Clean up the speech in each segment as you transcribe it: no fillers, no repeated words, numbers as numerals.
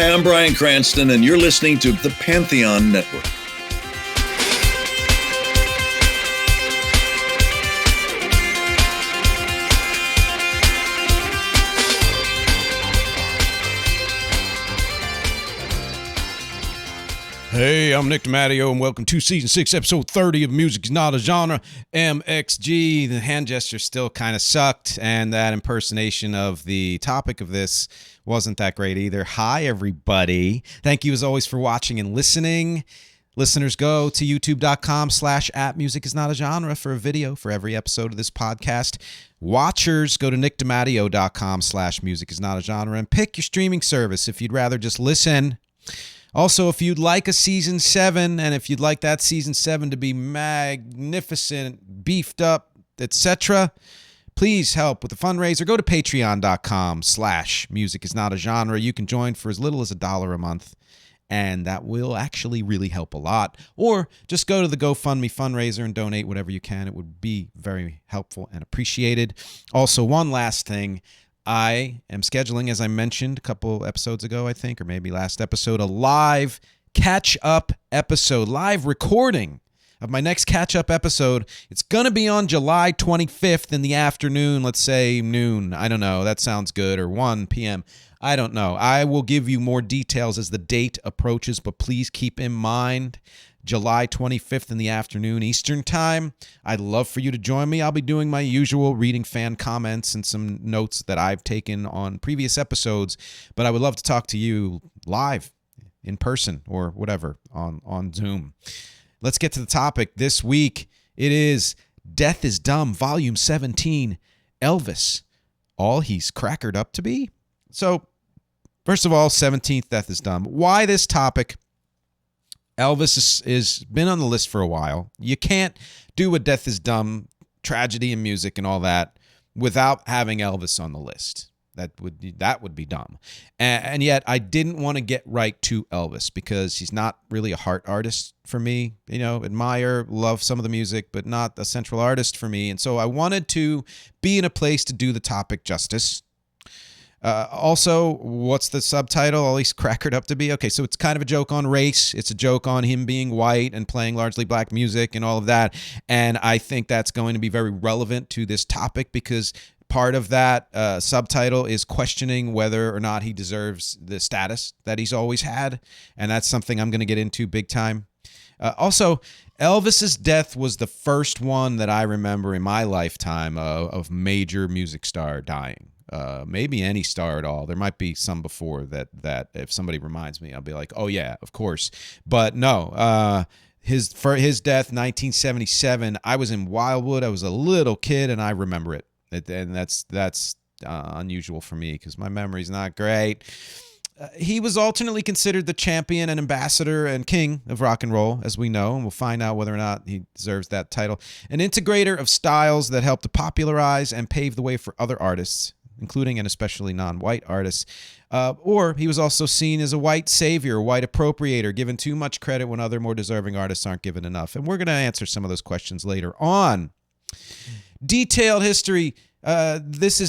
Hi, I'm Bryan Cranston, and you're listening to the Pantheon Network. Hey, I'm Nicky DeMatteo, and welcome to Season 6, Episode 30 of Music is Not a Genre, MxG. The hand gesture still kind of sucked, and that impersonation of the topic of this wasn't that great either. Hi, everybody. Thank you, as always, for watching and listening. Listeners, go to youtube.com/@musicisnotagenre for a video for every episode of this podcast. Watchers, go to nickdematteo.com/musicisnotagenre and pick your streaming service if you'd rather just listen. Also, if you'd like a Season 7, and if you'd like that Season 7 to be magnificent, beefed up, etc., please help with the fundraiser. Go to patreon.com/musicisnotagenre. You can join for as little as $1 a month, and that will actually really help a lot. Or just go to the GoFundMe fundraiser and donate whatever you can. It would be very helpful and appreciated. Also, one last thing. I am scheduling, as I mentioned a couple episodes ago, I think, or maybe last episode, a live catch-up episode, live recording of my next catch-up episode. It's going to be on July 25th in the afternoon, let's say noon. I don't know. That sounds good. Or 1 p.m. I don't know. I will give you more details as the date approaches, but please keep in mind July 25th in the afternoon Eastern Time. I'd love for you to join me. I'll be doing my usual reading fan comments and some notes that I've taken on previous episodes, but I would love to talk to you live, in person, or whatever, on Zoom. Let's get to the topic. This week, it is Death is Dumb, Volume 17, Elvis, all he's crackered up to be. So, first of all, 17th Death is Dumb. Why this topic? Elvis is been on the list for a while. You can't do a Death is Dumb, tragedy in music and all that without having Elvis on the list. That would be dumb. And yet I didn't want to get right to Elvis because he's not really a heart artist for me. You know, admire, love some of the music, but not a central artist for me. And so I wanted to be in a place to do the topic justice. Also, what's the subtitle? All he's crackered up to be? Okay, so it's kind of a joke on race. It's a joke on him being white and playing largely black music and all of that. And I think that's going to be very relevant to this topic because part of that subtitle is questioning whether or not he deserves the status that he's always had. And that's something I'm going to get into big time. Also, Elvis's death was the first one that I remember in my lifetime of major music star dying. Maybe any star at all. There might be some before that if somebody reminds me, I'll be like, oh yeah, of course. But no, his death, 1977. I was in Wildwood. I was a little kid, and I remember it. And that's unusual for me because my memory's not great. He was alternately considered the champion and ambassador and king of rock and roll, as we know, and we'll find out whether or not he deserves that title. An integrator of styles that helped to popularize and pave the way for other artists, including and especially non-white artists. Or he was also seen as a white savior, white appropriator, given too much credit when other more deserving artists aren't given enough. And we're going to answer some of those questions later on. Detailed history. This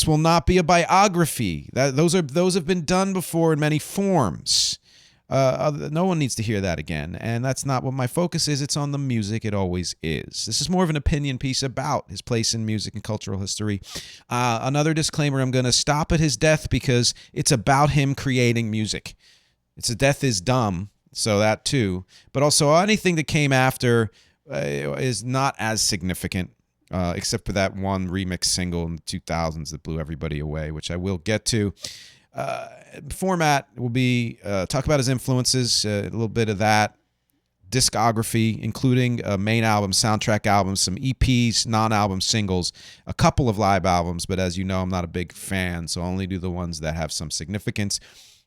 will not be a biography. Those have been done before in many forms. No one needs to hear that again, and that's not what my focus is. It's on the music. It always is. This is more of an opinion piece about his place in music and cultural history. Another disclaimer, I'm going to stop at his death because it's about him creating music. It's a Death is Dumb, so that too. But also anything that came after is not as significant. Except for that one remix single in the 2000s that blew everybody away, which I will get to. Format will be talk about his influences, a little bit of that, discography, including main album, soundtrack albums, some EPs, non-album singles, a couple of live albums, but as you know, I'm not a big fan, so I only do the ones that have some significance.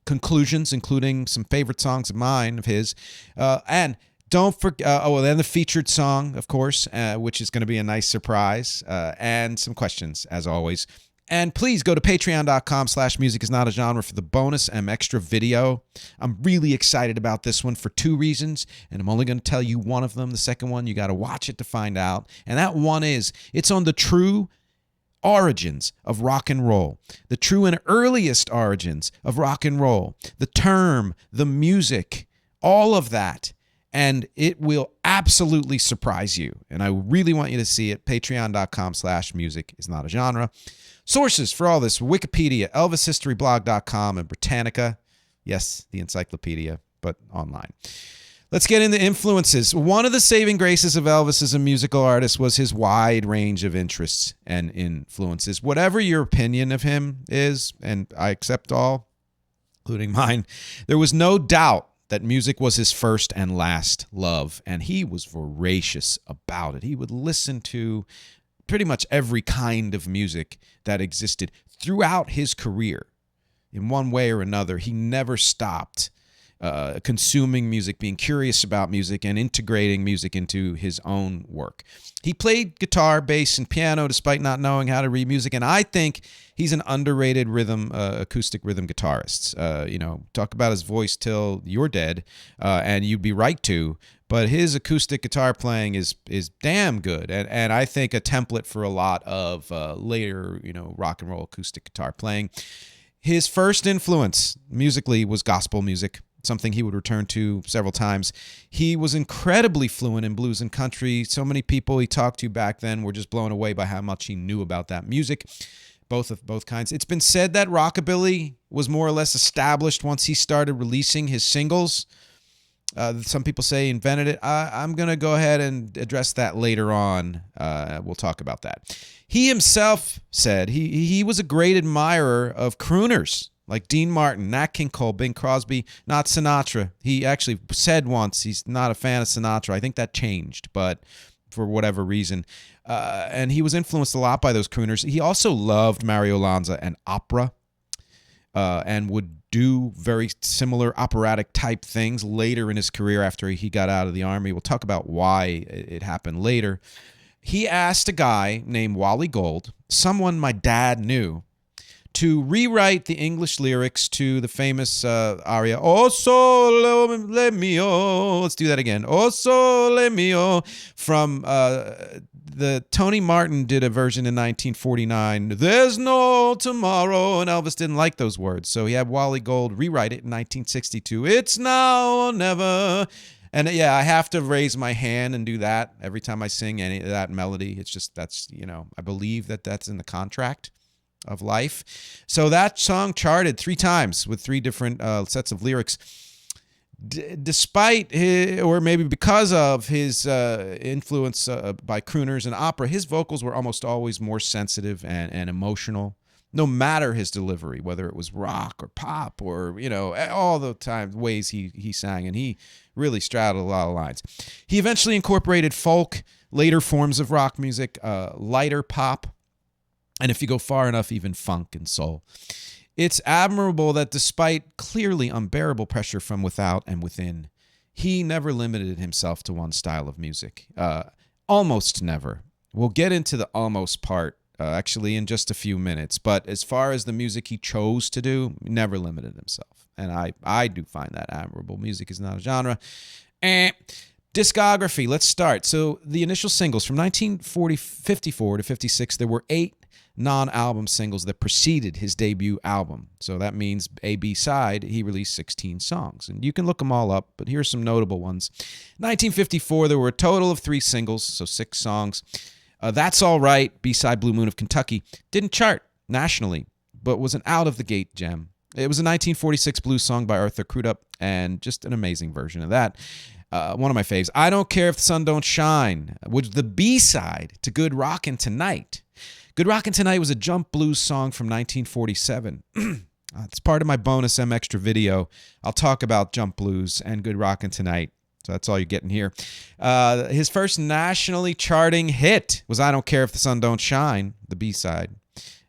Conclusions, including some favorite songs of mine, of his, and don't forget, then the featured song, of course, which is going to be a nice surprise, and some questions, as always. And please go to patreon.com/musicisnotagenre for the bonus MxTRA video. I'm really excited about this one for two reasons, and I'm only going to tell you one of them. The second one, you got to watch it to find out. And that one is, it's on the true origins of rock and roll, the true and earliest origins of rock and roll, the term, the music, all of that. And it will absolutely surprise you. And I really want you to see it. Patreon.com/music is not a genre. Sources for all this: Wikipedia, ElvisHistoryBlog.com, and Britannica. Yes, the encyclopedia, but online. Let's get into influences. One of the saving graces of Elvis as a musical artist was his wide range of interests and influences. Whatever your opinion of him is, and I accept all, including mine, there was no doubt that music was his first and last love, and he was voracious about it. He would listen to pretty much every kind of music that existed throughout his career. In one way or another, he never stopped consuming music, being curious about music, and integrating music into his own work. He played guitar, bass, and piano despite not knowing how to read music, and I think he's an underrated acoustic rhythm guitarist. Talk about his voice till you're dead, and you'd be right to. But his acoustic guitar playing is damn good, and I think a template for a lot of later rock and roll acoustic guitar playing. His first influence musically was gospel music, something he would return to several times. He was incredibly fluent in blues and country. So many people he talked to back then were just blown away by how much he knew about that music, both kinds. It's been said that rockabilly was more or less established once he started releasing his singles. Some people say he invented it. I'm going to go ahead and address that later on. We'll talk about that. He himself said he was a great admirer of crooners like Dean Martin, Nat King Cole, Bing Crosby, not Sinatra. He actually said once he's not a fan of Sinatra. I think that changed, but for whatever reason. And he was influenced a lot by those crooners. He also loved Mario Lanza and opera, and would do very similar operatic type things later in his career after he got out of the Army. We'll talk about why it happened later. He asked a guy named Wally Gold, someone my dad knew, to rewrite the English lyrics to the famous aria, O Sole Mio. Let's do that again. O Sole Mio, from the Tony Martin did a version in 1949. There's no tomorrow, and Elvis didn't like those words, so he had Wally Gold rewrite it in 1962. It's now or never. And yeah, I have to raise my hand and do that every time I sing any of that melody. It's just that's I believe that's in the contract of life. So that song charted 3 times with 3 different sets of lyrics. Despite or maybe because of his influence by crooners and opera, his vocals were almost always more sensitive and emotional, no matter his delivery, whether it was rock or pop or, all the time ways he sang, and he really straddled a lot of lines. He eventually incorporated folk, later forms of rock music, lighter pop, and if you go far enough, even funk and soul. It's admirable that despite clearly unbearable pressure from without and within, he never limited himself to one style of music. Almost never. We'll get into the almost part actually in just a few minutes. But as far as the music he chose to do, he never limited himself. And I do find that admirable. Music is not a genre. Discography, let's start. So the initial singles from 1954 to 56, there were 8 non-album singles that preceded his debut album. So that means A, B side, he released 16 songs. And you can look them all up, but here's some notable ones. 1954, there were a total of 3 singles, so 6 songs. That's All Right, B-side Blue Moon of Kentucky, didn't chart nationally, but was an out-of-the-gate gem. It was a 1946 blues song by Arthur Crudup, and just an amazing version of that. One of my faves, I Don't Care If the Sun Don't Shine, was the B-side to Good Rockin' Tonight. Good Rockin' Tonight was a jump blues song from 1947. It's part of my bonus MxTRA video. I'll talk about jump blues and Good Rockin' Tonight. So that's all you're getting here. His first nationally charting hit was I Don't Care If the Sun Don't Shine, the B-side,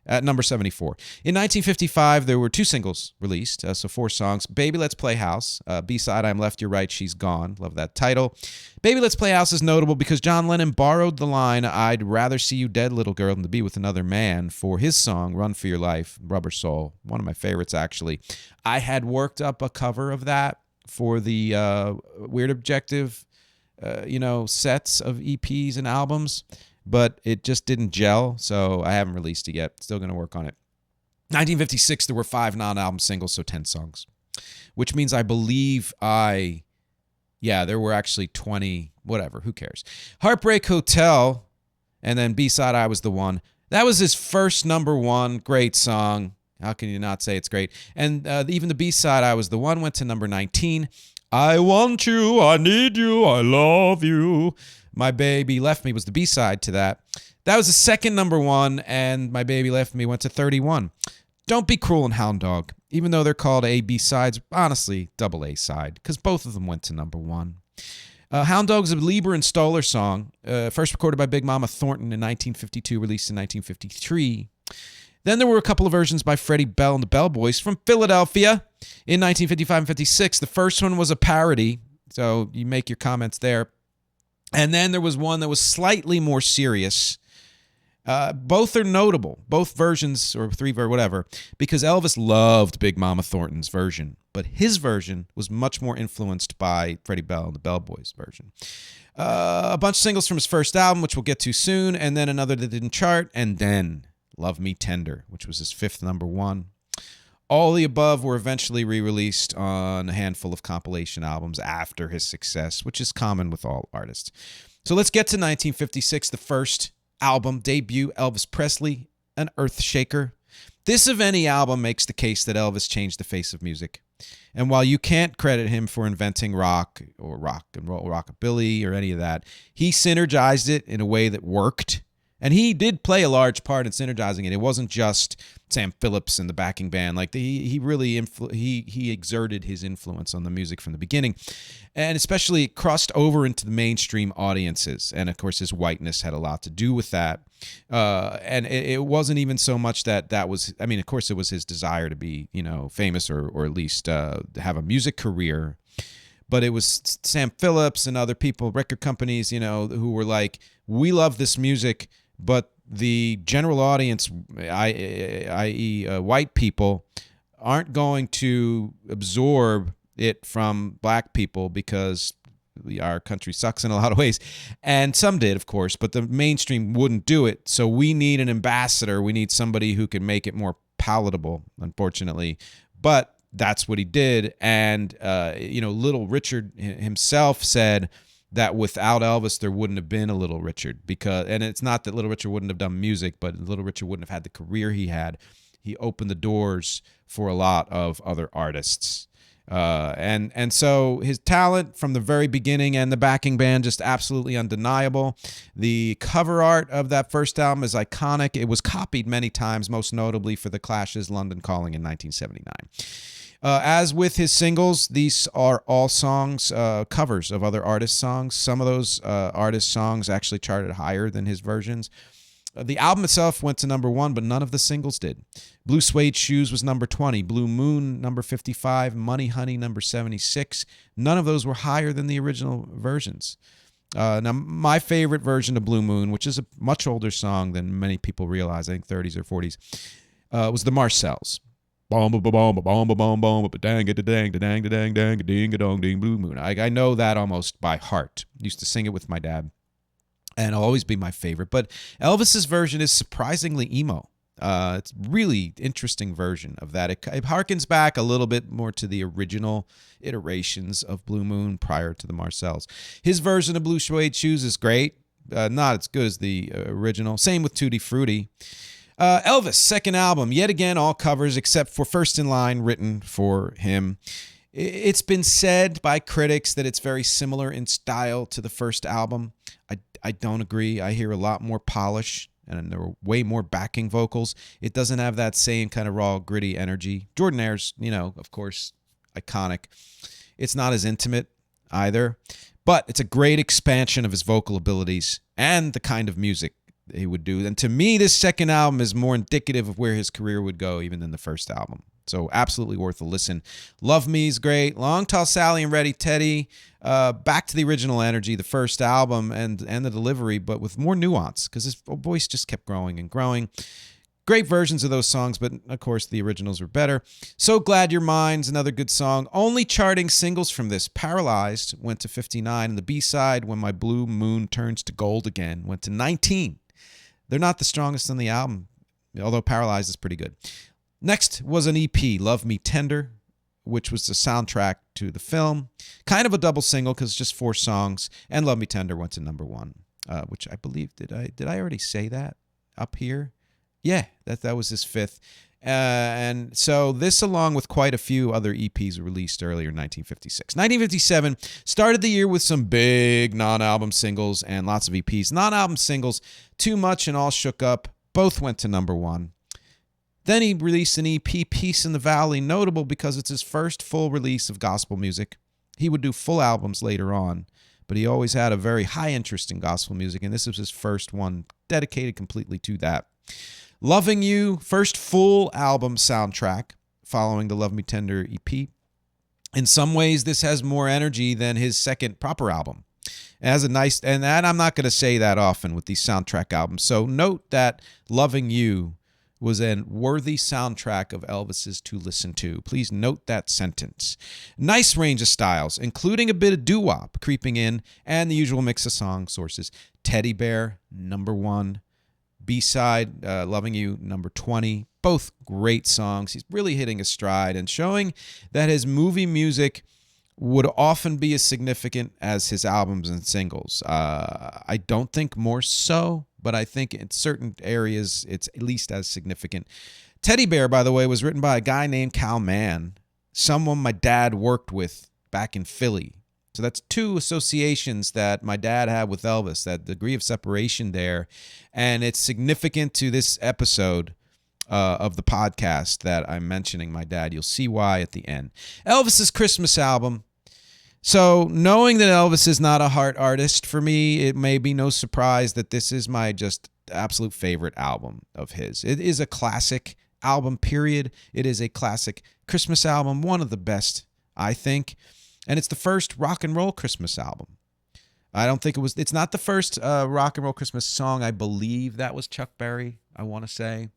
at number 74. In 1955, there were 2 singles released, so 4 songs. Baby Let's Play House, B-side I'm Left, You're Right, She's Gone. Love that title. Baby Let's Play House is notable because John Lennon borrowed the line, I'd rather see you dead, little girl, than to be with another man, for his song, Run for Your Life, Rubber Soul. One of my favorites, actually. I had worked up a cover of that for the Weird Objective, sets of EPs and albums but it just didn't gel, so I haven't released it yet. Still going to work on it. 1956, there were 5 non-album singles, so 10 songs, which means I believe there were actually 20, whatever, who cares. Heartbreak Hotel, and then B-side, I Was the One. That was his first number one. Great song. How can you not say it's great? And even the B-side, I Was the One, went to number 19. I Want You, I Need You, I Love You. My Baby Left Me was the B-side to that. That was the second number one, and My Baby Left Me went to 31. Don't Be Cruel and Hound Dog, even though they're called A, B sides, honestly, double A side, because both of them went to number one. Hound Dog's a Lieber and Stoller song, first recorded by Big Mama Thornton in 1952, released in 1953. Then there were a couple of versions by Freddie Bell and the Bell Boys from Philadelphia in 1955 and 56. The first one was a parody, so you make your comments there. And then there was one that was slightly more serious. Both are notable, both versions, or whatever, because Elvis loved Big Mama Thornton's version, but his version was much more influenced by Freddie Bell and the Bell Boys version. A bunch of singles from his first album, which we'll get to soon, and then another that didn't chart, and then Love Me Tender, which was his 5th number one. All the above were eventually re-released on a handful of compilation albums after his success, which is common with all artists. So let's get to 1956, the first album, debut, Elvis Presley, an earthshaker. This of any album makes the case that Elvis changed the face of music. And while you can't credit him for inventing rock or rock and roll, rockabilly or any of that, he synergized it in a way that worked. And he did play a large part in synergizing it. It wasn't just Sam Phillips and the backing band. Like he really he exerted his influence on the music from the beginning, and especially it crossed over into the mainstream audiences. And of course, his whiteness had a lot to do with that. And it wasn't even so much that was. I mean, of course, it was his desire to be, famous or at least have a music career. But it was Sam Phillips and other people, record companies, who were like, we love this music, but the general audience, i.e. White people, aren't going to absorb it from black people because our country sucks in a lot of ways. And some did, of course, but the mainstream wouldn't do it. So we need an ambassador. We need somebody who can make it more palatable, unfortunately. But that's what he did. And, Little Richard himself said that without Elvis, there wouldn't have been a Little Richard. And it's not that Little Richard wouldn't have done music, but Little Richard wouldn't have had the career he had. He opened the doors for a lot of other artists. And so his talent from the very beginning and the backing band, just absolutely undeniable. The cover art of that first album is iconic. It was copied many times, most notably for The Clash's London Calling in 1979. As with his singles, these are all songs, covers of other artists' songs. Some of those artists' songs actually charted higher than his versions. The album itself went to number one, but none of the singles did. Blue Suede Shoes was number 20. Blue Moon, number 55. Money Honey, number 76. None of those were higher than the original versions. Now, my favorite version of Blue Moon, which is a much older song than many people realize, I think 30s or 40s, was the Marcells. Bomb ba bomb ba bomb ba bomb bomb ba dang da dang da dang da dang dang ding a dong ding Blue Moon. I know that almost by heart. Used to sing it with my dad, and it'll always be my favorite. But Elvis's version is surprisingly emo. It's a really interesting version of that. It harkens back a little bit more to the original iterations of Blue Moon prior to the Marcells. His version of Blue Suede Shoes is great. Not as good as the original. Same with Tutti Frutti. Elvis, second album, yet again, all covers except for First in Line, written for him. It's been said by critics that it's very similar in style to the first album. I don't agree. I hear a lot more polish, and there were way more backing vocals. It doesn't have that same kind of raw, gritty energy. Jordanaire's, of course, iconic. It's not as intimate either, but it's a great expansion of his vocal abilities and the kind of music he would do. And to me, this second album is more indicative of where his career would go even than the first album. So absolutely worth a listen. Love Me's great. Long Tall Sally and Ready Teddy. Back to the original energy, the first album and the delivery, but with more nuance because his voice just kept growing and growing. Great versions of those songs, but of course the originals were better. So Glad You're Mine's another good song. Only charting singles from this: Paralyzed went to 59, and the B-side, When My Blue Moon Turns to Gold Again, went to 19. They're not the strongest on the album, although Paralyzed is pretty good. Next was an EP, Love Me Tender, which was the soundtrack to the film. Kind of a double single because it's just 4 songs. And Love Me Tender went to number 1, which I believe, did I already say that up here? Yeah, that was his 5th. And so this, along with quite a few other EPs released earlier in 1956. 1957 started the year with some big non-album singles and lots of EPs. Non-album singles, Too Much and All Shook Up, both went to number 1. Then he released an EP, Peace in the Valley, notable because it's his first full release of gospel music. He would do full albums later on, but he always had a very high interest in gospel music, and this was his first one dedicated completely to that. Loving You, first full album soundtrack following the Love Me Tender EP. In some ways, this has more energy than his second proper album. It has a nice, and that I'm not going to say that often with these soundtrack albums. So note that Loving You was a worthy soundtrack of Elvis's to listen to. Please note that sentence. Nice range of styles, including a bit of doo-wop creeping in, and the usual mix of song sources. Teddy Bear, number 1. B-side, Loving You, number 20. Both great songs. He's really hitting a stride and showing that his movie music would often be as significant as his albums and singles. I don't think more so, but I think in certain areas it's at least as significant. Teddy Bear, by the way, was written by a guy named Cal Mann, someone my dad worked with back in Philly. So that's 2 associations that my dad had with Elvis, that degree of separation there. And it's significant to this episode of the podcast that I'm mentioning my dad. You'll see why at the end. Elvis's Christmas album. So knowing that Elvis is not a heart artist, for me, it may be no surprise that this is my just absolute favorite album of his. It is a classic album, period. It is a classic Christmas album, one of the best, I think. And it's the first rock and roll Christmas album. I don't think it's not the first rock and roll Christmas song. I believe that was Chuck Berry, I want to say.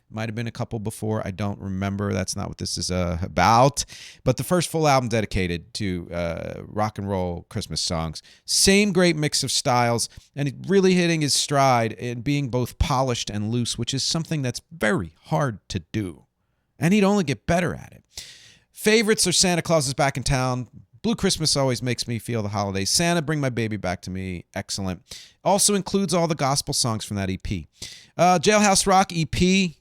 Might have been a couple before. I don't remember. That's not what this is about. But the first full album dedicated to rock and roll Christmas songs. Same great mix of styles, and really hitting his stride and being both polished and loose, which is something that's very hard to do. And he'd only get better at it. Favorites are Santa Claus is Back in Town. Blue Christmas always makes me feel the holidays. Santa, Bring My Baby Back to Me. Excellent. Also includes all the gospel songs from that EP. Jailhouse Rock EP.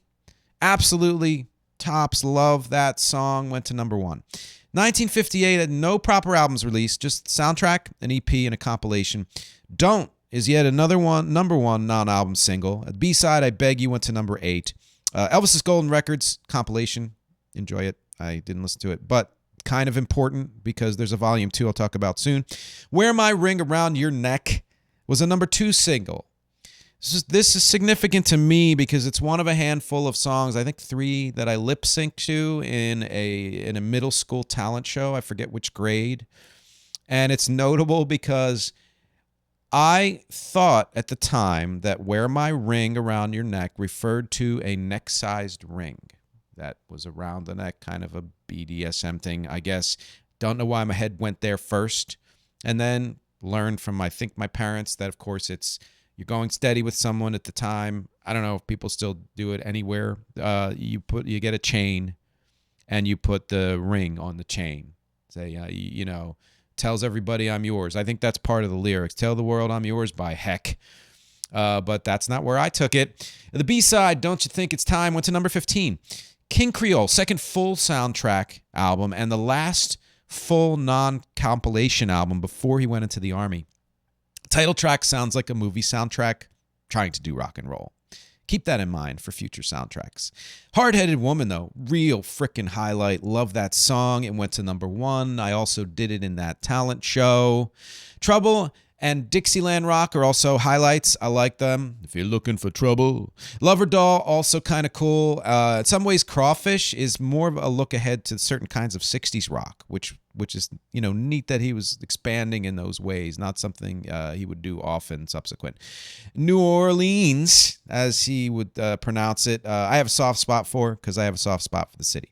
Absolutely tops. Love that song. Went to number 1. 1958 had no proper albums released, just soundtrack, an EP, and a compilation. Don't is yet another number 1 non-album single. The B-side, I Beg You, went to number 8. Elvis's Golden Records compilation. Enjoy it. I didn't listen to it, but kind of important because there's a volume 2 I'll talk about soon. Wear My Ring Around Your Neck was a number 2 single. This is significant to me because it's one of a handful of songs, I think 3, that I lip sync to in a middle school talent show. I forget which grade. And it's notable because I thought at the time that Wear My Ring Around Your Neck referred to a neck-sized ring that was around the neck, kind of a BDSM thing, I guess. Don't know why my head went there first. And then learned from, I think, my parents that, of course, you're going steady with someone at the time. I don't know if people still do it anywhere. You get a chain and you put the ring on the chain. Say, tells everybody I'm yours. I think that's part of the lyrics. Tell the world I'm yours, by heck. But that's not where I took it. The B-side, Don't You Think It's Time, went to number 15. King Creole, second full soundtrack album and the last full non-compilation album before he went into the Army. Title track sounds like a movie soundtrack trying to do rock and roll. Keep that in mind for future soundtracks. Hard-Headed Woman, though, real frickin' highlight. Love that song. It went to number 1. I also did it in that talent show. Trouble and Dixieland Rock are also highlights. I like them. If you're looking for trouble. Lover Doll, also kind of cool. In some ways, Crawfish is more of a look ahead to certain kinds of 60s rock, which is, neat that he was expanding in those ways, not something he would do often subsequent. New Orleans, as he would pronounce it, I have a soft spot for, because I have a soft spot for the city.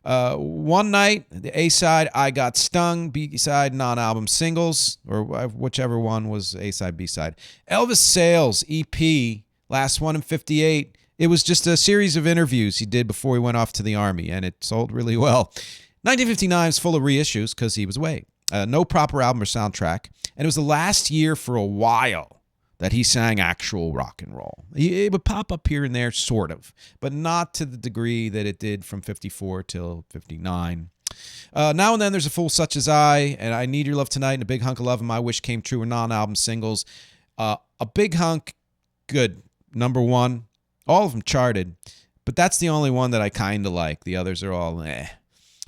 One Night, the A-side, I Got Stung, B-side, non-album singles, or whichever one was A-side, B-side. Elvis Sales, EP, last one in 58. It was just a series of interviews he did before he went off to the Army, and it sold really well. 1959 is full of reissues because he was away. No proper album or soundtrack, and it was the last year for a while that he sang actual rock and roll. It would pop up here and there, sort of, but not to the degree that it did from 54 till 59. Now and then there's a Fool Such As I, and I Need Your Love Tonight, and A Big Hunk of Love, and My Wish Came True are non-album singles. A Big Hunk, good, number one. All of them charted, but that's the only one that I kind of like. The others are all eh.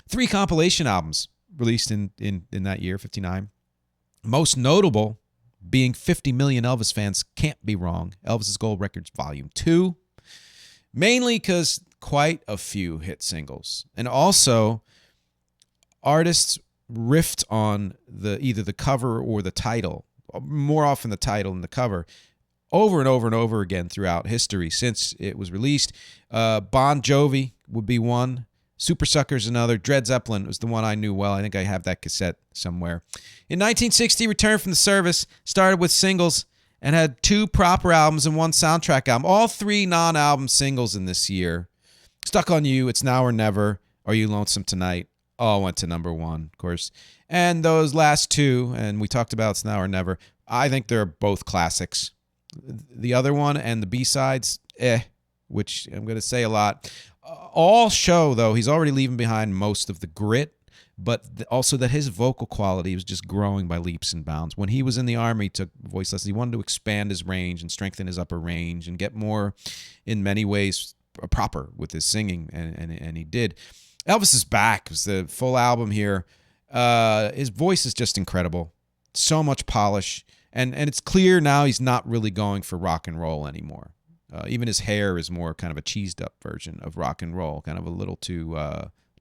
3 compilation albums released in that year, 59. Most notable being 50 Million Elvis Fans Can't Be Wrong, Elvis's Gold Records Volume 2, mainly because quite a few hit singles. And also, artists riffed on either the cover or the title, more often the title than the cover, over and over and over again throughout history since it was released. Bon Jovi would be one. Super Suckers another. Dred Zeppelin was the one I knew well. I think I have that cassette somewhere. In 1960, returned from the service, started with singles, and had 2 proper albums and 1 soundtrack album. All 3 non-album singles in this year. Stuck on You, It's Now or Never, Are You Lonesome Tonight? All went to number 1, of course. And those last 2, and we talked about It's Now or Never, I think they're both classics. The other one and the B-sides, which I'm going to say a lot. All show, though, he's already leaving behind most of the grit, but also that his vocal quality was just growing by leaps and bounds. When he was in the Army, he took voice lessons. He wanted to expand his range and strengthen his upper range and get more, in many ways, proper with his singing, and he did. Elvis is Back. It was the full album here. His voice is just incredible. So much polish, and it's clear now he's not really going for rock and roll anymore. Even his hair is more kind of a cheesed up version of rock and roll, kind of a little too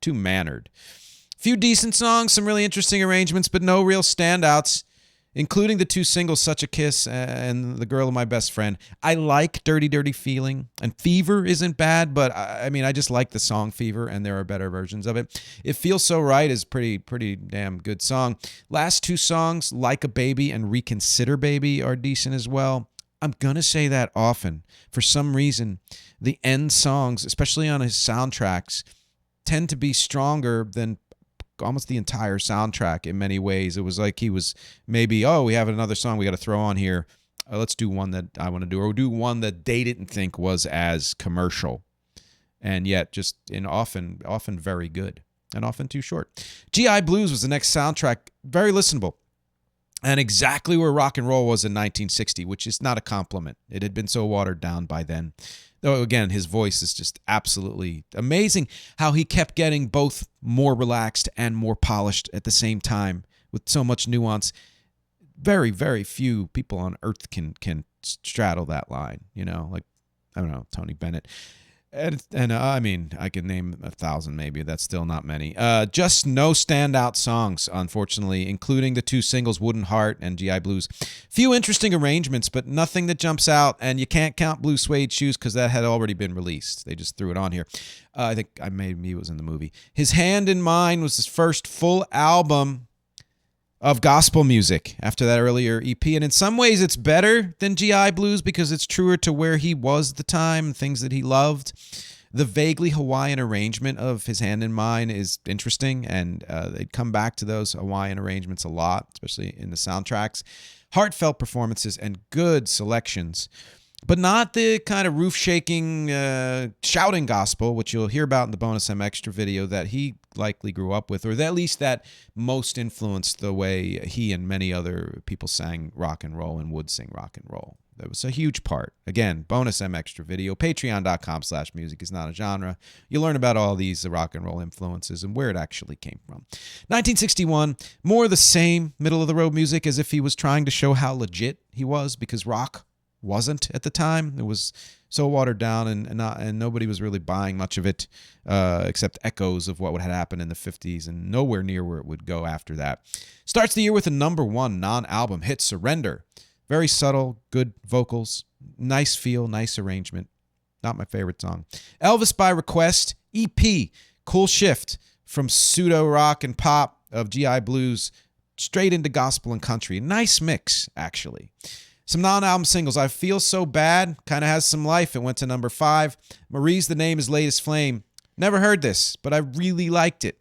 mannered. Few decent songs, some really interesting arrangements, but no real standouts, including the 2 singles, Such a Kiss and The Girl of My Best Friend. I like Dirty Dirty Feeling, and Fever isn't bad, but I just like the song Fever, and there are better versions of it. It Feels So Right is pretty damn good song. Last 2 songs, Like a Baby and Reconsider Baby, are decent as well. I'm going to say that often. For some reason, the end songs, especially on his soundtracks, tend to be stronger than almost the entire soundtrack in many ways. It was like he was maybe, we have another song we got to throw on here. Let's do one that I want to do, or do one that they didn't think was as commercial, and yet just often very good, and often too short. GI Blues was the next soundtrack, very listenable. And exactly where rock and roll was in 1960, which is not a compliment. It had been so watered down by then. Though, again, his voice is just absolutely amazing how he kept getting both more relaxed and more polished at the same time with so much nuance. Very, very few people on earth can straddle that line, like, I don't know, Tony Bennett. And I mean, I could name 1,000 maybe. That's still not many. Just no standout songs, unfortunately, including the 2 singles, Wooden Heart and GI Blues. Few interesting arrangements, but nothing that jumps out. And you can't count Blue Suede Shoes because that had already been released. They just threw it on here. I think maybe it was in the movie. His Hand in Mine was his first full album of gospel music after that earlier EP. And in some ways it's better than GI Blues because it's truer to where he was at the time, things that he loved. The vaguely Hawaiian arrangement of His Hand in Mine is interesting, and they'd come back to those Hawaiian arrangements a lot, especially in the soundtracks. Heartfelt performances and good selections, but not the kind of roof-shaking, shouting gospel, which you'll hear about in the bonus MxTRA video that he likely grew up with, or at least that most influenced the way he and many other people sang rock and roll and would sing rock and roll. That was a huge part. Again, bonus MxTRA video, patreon.com/music is not a genre. You'll learn about all these rock and roll influences and where it actually came from. 1961, more of the same middle-of-the-road music, as if he was trying to show how legit he was, because rock wasn't at the time. It was so watered down, and nobody was really buying much of it, except echoes of what had happened in the 50s, and nowhere near where it would go after that. Starts the year with a #1 non-album hit, Surrender. Very subtle, good vocals, nice feel, nice arrangement. Not my favorite song. Elvis by Request, EP, cool shift from pseudo rock and pop of GI Blues straight into gospel and country. Nice mix, actually. Some non-album singles. I Feel So Bad, kind of has some life. It went to #5. Marie's The Name Is Latest Flame. Never heard this, but I really liked it.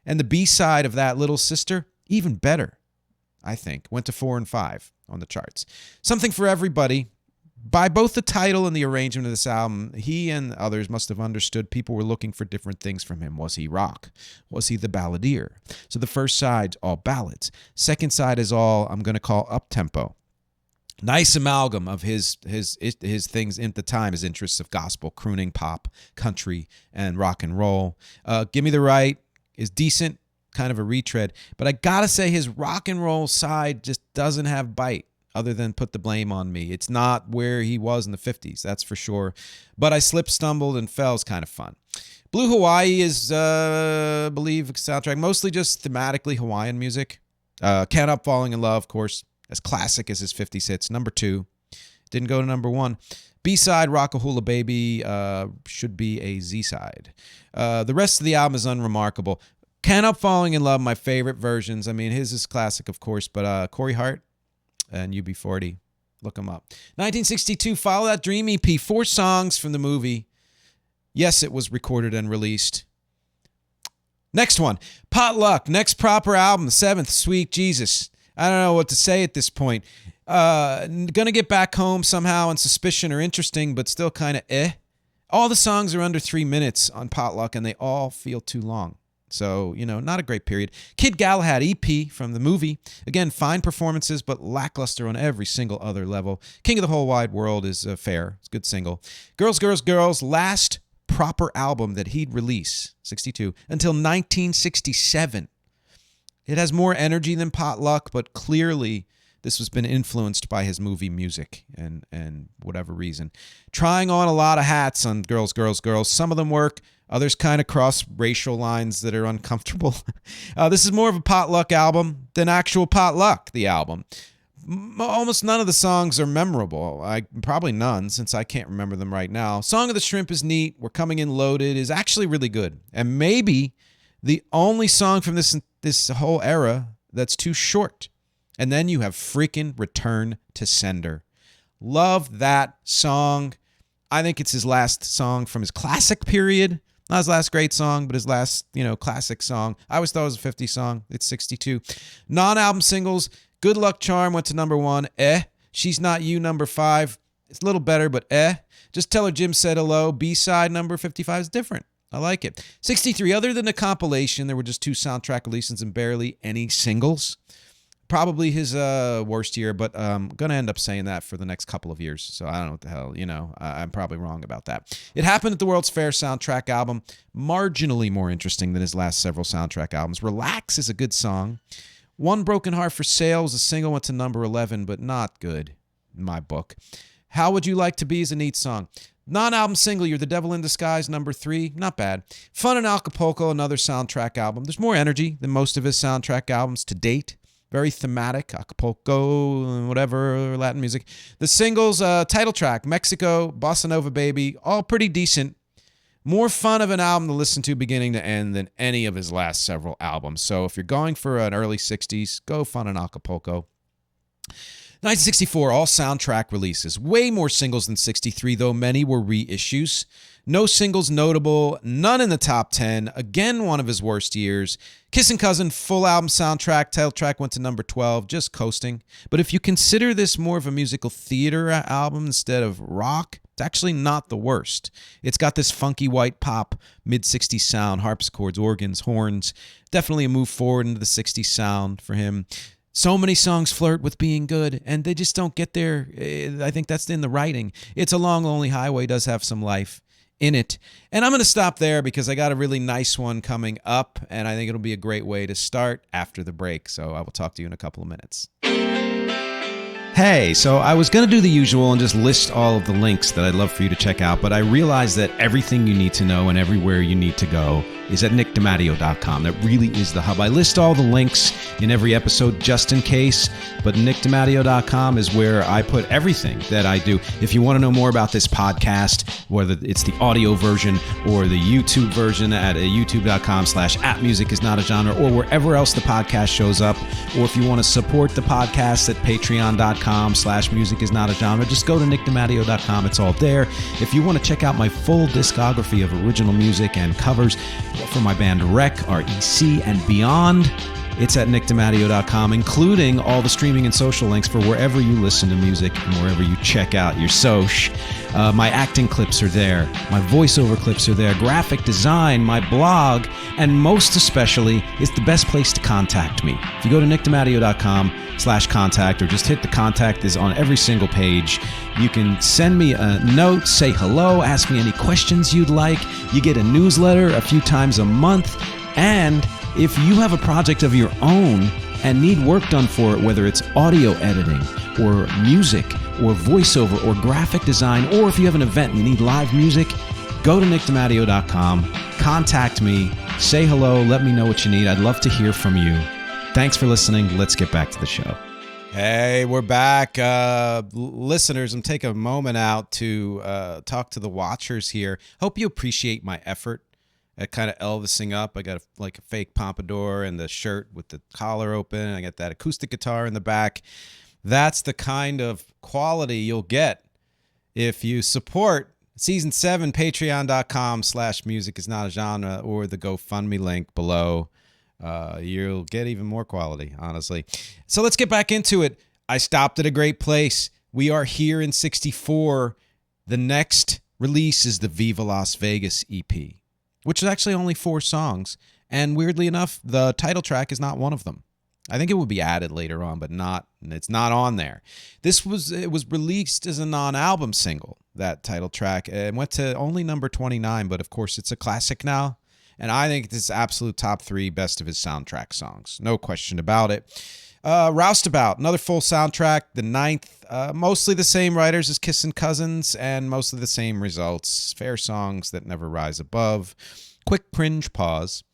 And the B-side of that, Little Sister, even better, I think. Went to 4 and 5 on the charts. Something for Everybody. By both the title and the arrangement of this album, he and others must have understood people were looking for different things from him. Was he rock? Was he the balladeer? So the first side's all ballads. Second side is all I'm going to call up-tempo. Nice amalgam of his things at the time, his interests of gospel, crooning, pop, country, and rock and roll. Give Me the Right is decent, kind of a retread. But I gotta say, his rock and roll side just doesn't have bite, other than Put the Blame on Me. It's not where he was in the 50s, that's for sure. But I Slipped, Stumbled, and Fell is kind of fun. Blue Hawaii is, I believe, a soundtrack, mostly just thematically Hawaiian music. Can't Help Falling in Love, of course, as classic as his 50s hits. #2. Didn't go to #1. B-side, Rockahula Baby, should be a Z-side. The rest of the album is unremarkable. Can't Help Falling in Love, my favorite versions. I mean, his is classic, of course, but Corey Hart and UB40, look them up. 1962, Follow That Dream EP, 4 songs from the movie. Yes, it was recorded and released. Next one, Potluck, next proper album, 7th, Sweet Jesus. I don't know what to say at this point. Gonna Get Back Home somehow, and Suspicion are interesting, but still kind of eh. All the songs are under 3 minutes on Potluck, and they all feel too long. So, not a great period. Kid Galahad EP from the movie. Again, fine performances, but lackluster on every single other level. King of the Whole Wide World is fair. It's a good single. Girls, Girls, Girls, last proper album that he'd release, 62, until 1967. It has more energy than Potluck, but clearly this has been influenced by his movie music and whatever reason. Trying on a lot of hats on Girls, Girls, Girls. Some of them work. Others kind of cross racial lines that are uncomfortable. This is more of a Potluck album than actual Potluck, the album. Almost none of the songs are memorable. Probably none, since I can't remember them right now. Song of the Shrimp is neat. We're Coming In Loaded is actually really good. And maybe the only song from this whole era that's too short. And then you have freaking Return to Sender. Love that song. I think it's his last song from his classic period. Not his last great song, but his last, classic song. I always thought it was a 50 song. It's 62. Non-album singles, Good Luck Charm went to #1. She's Not You, #5. It's a little better, but Just Tell Her Jim Said Hello. B-side, #55 is different. I like it. 63, other than the compilation, there were just 2 soundtrack releases and barely any singles. Probably his worst year, but I'm going to end up saying that for the next couple of years. So I don't know what the hell, I'm probably wrong about that. It Happened at the World's Fair soundtrack album. Marginally more interesting than his last several soundtrack albums. Relax is a good song. One Broken Heart for Sale was a single, went to #11, but not good in my book. How Would You Like to Be is a neat song. Non-album single, You're the Devil in Disguise, #3, not bad. Fun in Acapulco, another soundtrack album. There's more energy than most of his soundtrack albums to date. Very thematic, Acapulco, whatever, Latin music. The singles, title track, Mexico, Bossa Nova Baby, all pretty decent. More fun of an album to listen to beginning to end than any of his last several albums. So if you're going for an early 60s, go Fun in Acapulco. 1964, all soundtrack releases. Way more singles than 63, though many were reissues. No singles notable, none in the top 10. Again, one of his worst years. Kissin' Cousin, full album soundtrack. Title track went to #12, just coasting. But if you consider this more of a musical theater album instead of rock, it's actually not the worst. It's got this funky white pop, mid-60s sound, harpsichords, organs, horns. Definitely a move forward into the 60s sound for him. So many songs flirt with being good, and they just don't get there. I think that's in the writing. It's a Long, Lonely Highway does have some life in it. And I'm going to stop there because I got a really nice one coming up, and I think it'll be a great way to start after the break. So I will talk to you in a couple of minutes. Hey, so I was going to do the usual and just list all of the links that I'd love for you to check out, but I realized that everything you need to know and everywhere you need to go is at nickdematteo.com. That really is the hub. I list all the links in every episode just in case, but nickdematteo.com is where I put everything that I do. If you want to know more about this podcast, whether it's the audio version or the YouTube version at youtube.com/@musicisnotagenre or wherever else the podcast shows up, or if you want to support the podcast at patreon.com/musicisnotagenre, just go to nickdematteo.com. It's all there. If you want to check out my full discography of original music and covers for my band REC, REC, and beyond, it's at nickdematteo.com, including all the streaming and social links for wherever you listen to music and wherever you check out your soch. My acting clips are there. My voiceover clips are there. Graphic design, my blog, and most especially, it's the best place to contact me. If you go to nickdematteo.com/contact or just hit the contact is on every single page. You can send me a note, say hello, ask me any questions you'd like. You get a newsletter a few times a month. And if you have a project of your own and need work done for it, whether it's audio editing or music or voiceover or graphic design, or if you have an event and you need live music, go to nickdematteo.com, contact me, say hello, let me know what you need. I'd love to hear from you. Thanks for listening. Let's get back to the show. Hey, we're back. Listeners, I'm taking a moment out to talk to the watchers here. Hope you appreciate my effort at kind of Elvising up. I got a fake pompadour and the shirt with the collar open. I got that acoustic guitar in the back. That's the kind of quality you'll get if you support Season 7, patreon.com/musicisnotagenre or the GoFundMe link below. You'll get even more quality, honestly. So let's get back into it. I stopped at a great place. We are here in 64. The next release is the Viva Las Vegas EP, which is actually only 4 songs. And weirdly enough, the title track is not one of them. I think it will be added later on, but it's not on there. It was released as a non-album single, that title track. It went to only number 29, but of course it's a classic now. And I think it's absolute top 3 best of his soundtrack songs. No question about it. Roustabout, another full soundtrack, the 9th. Mostly the same writers as Kissin' Cousins and mostly the same results. Fair songs that never rise above. Quick cringe pause.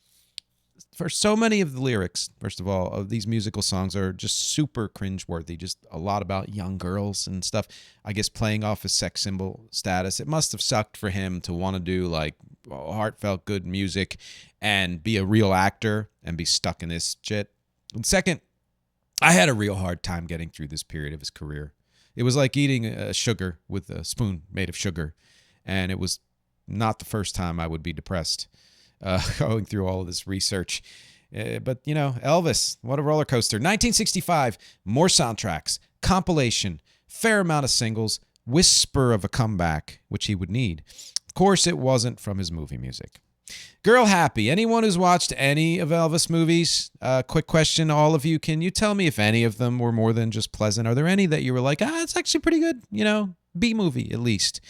For so many of the lyrics, first of all, of these musical songs are just super cringeworthy. Just a lot about young girls and stuff. I guess playing off his sex symbol status. It must have sucked for him to want to do like heartfelt good music and be a real actor and be stuck in this shit. And second, I had a real hard time getting through this period of his career. It was like eating sugar with a spoon made of sugar. And it was not the first time I would be depressed going through all of this research. But, you know, Elvis, what a roller coaster. 1965, more soundtracks, compilation, fair amount of singles, whisper of a comeback, which he would need. Of course, it wasn't from his movie music. Girl Happy. Anyone who's watched any of Elvis movies, quick question, all of you, can you tell me if any of them were more than just pleasant? Are there any that you were like, it's actually pretty good, you know, B-movie at least?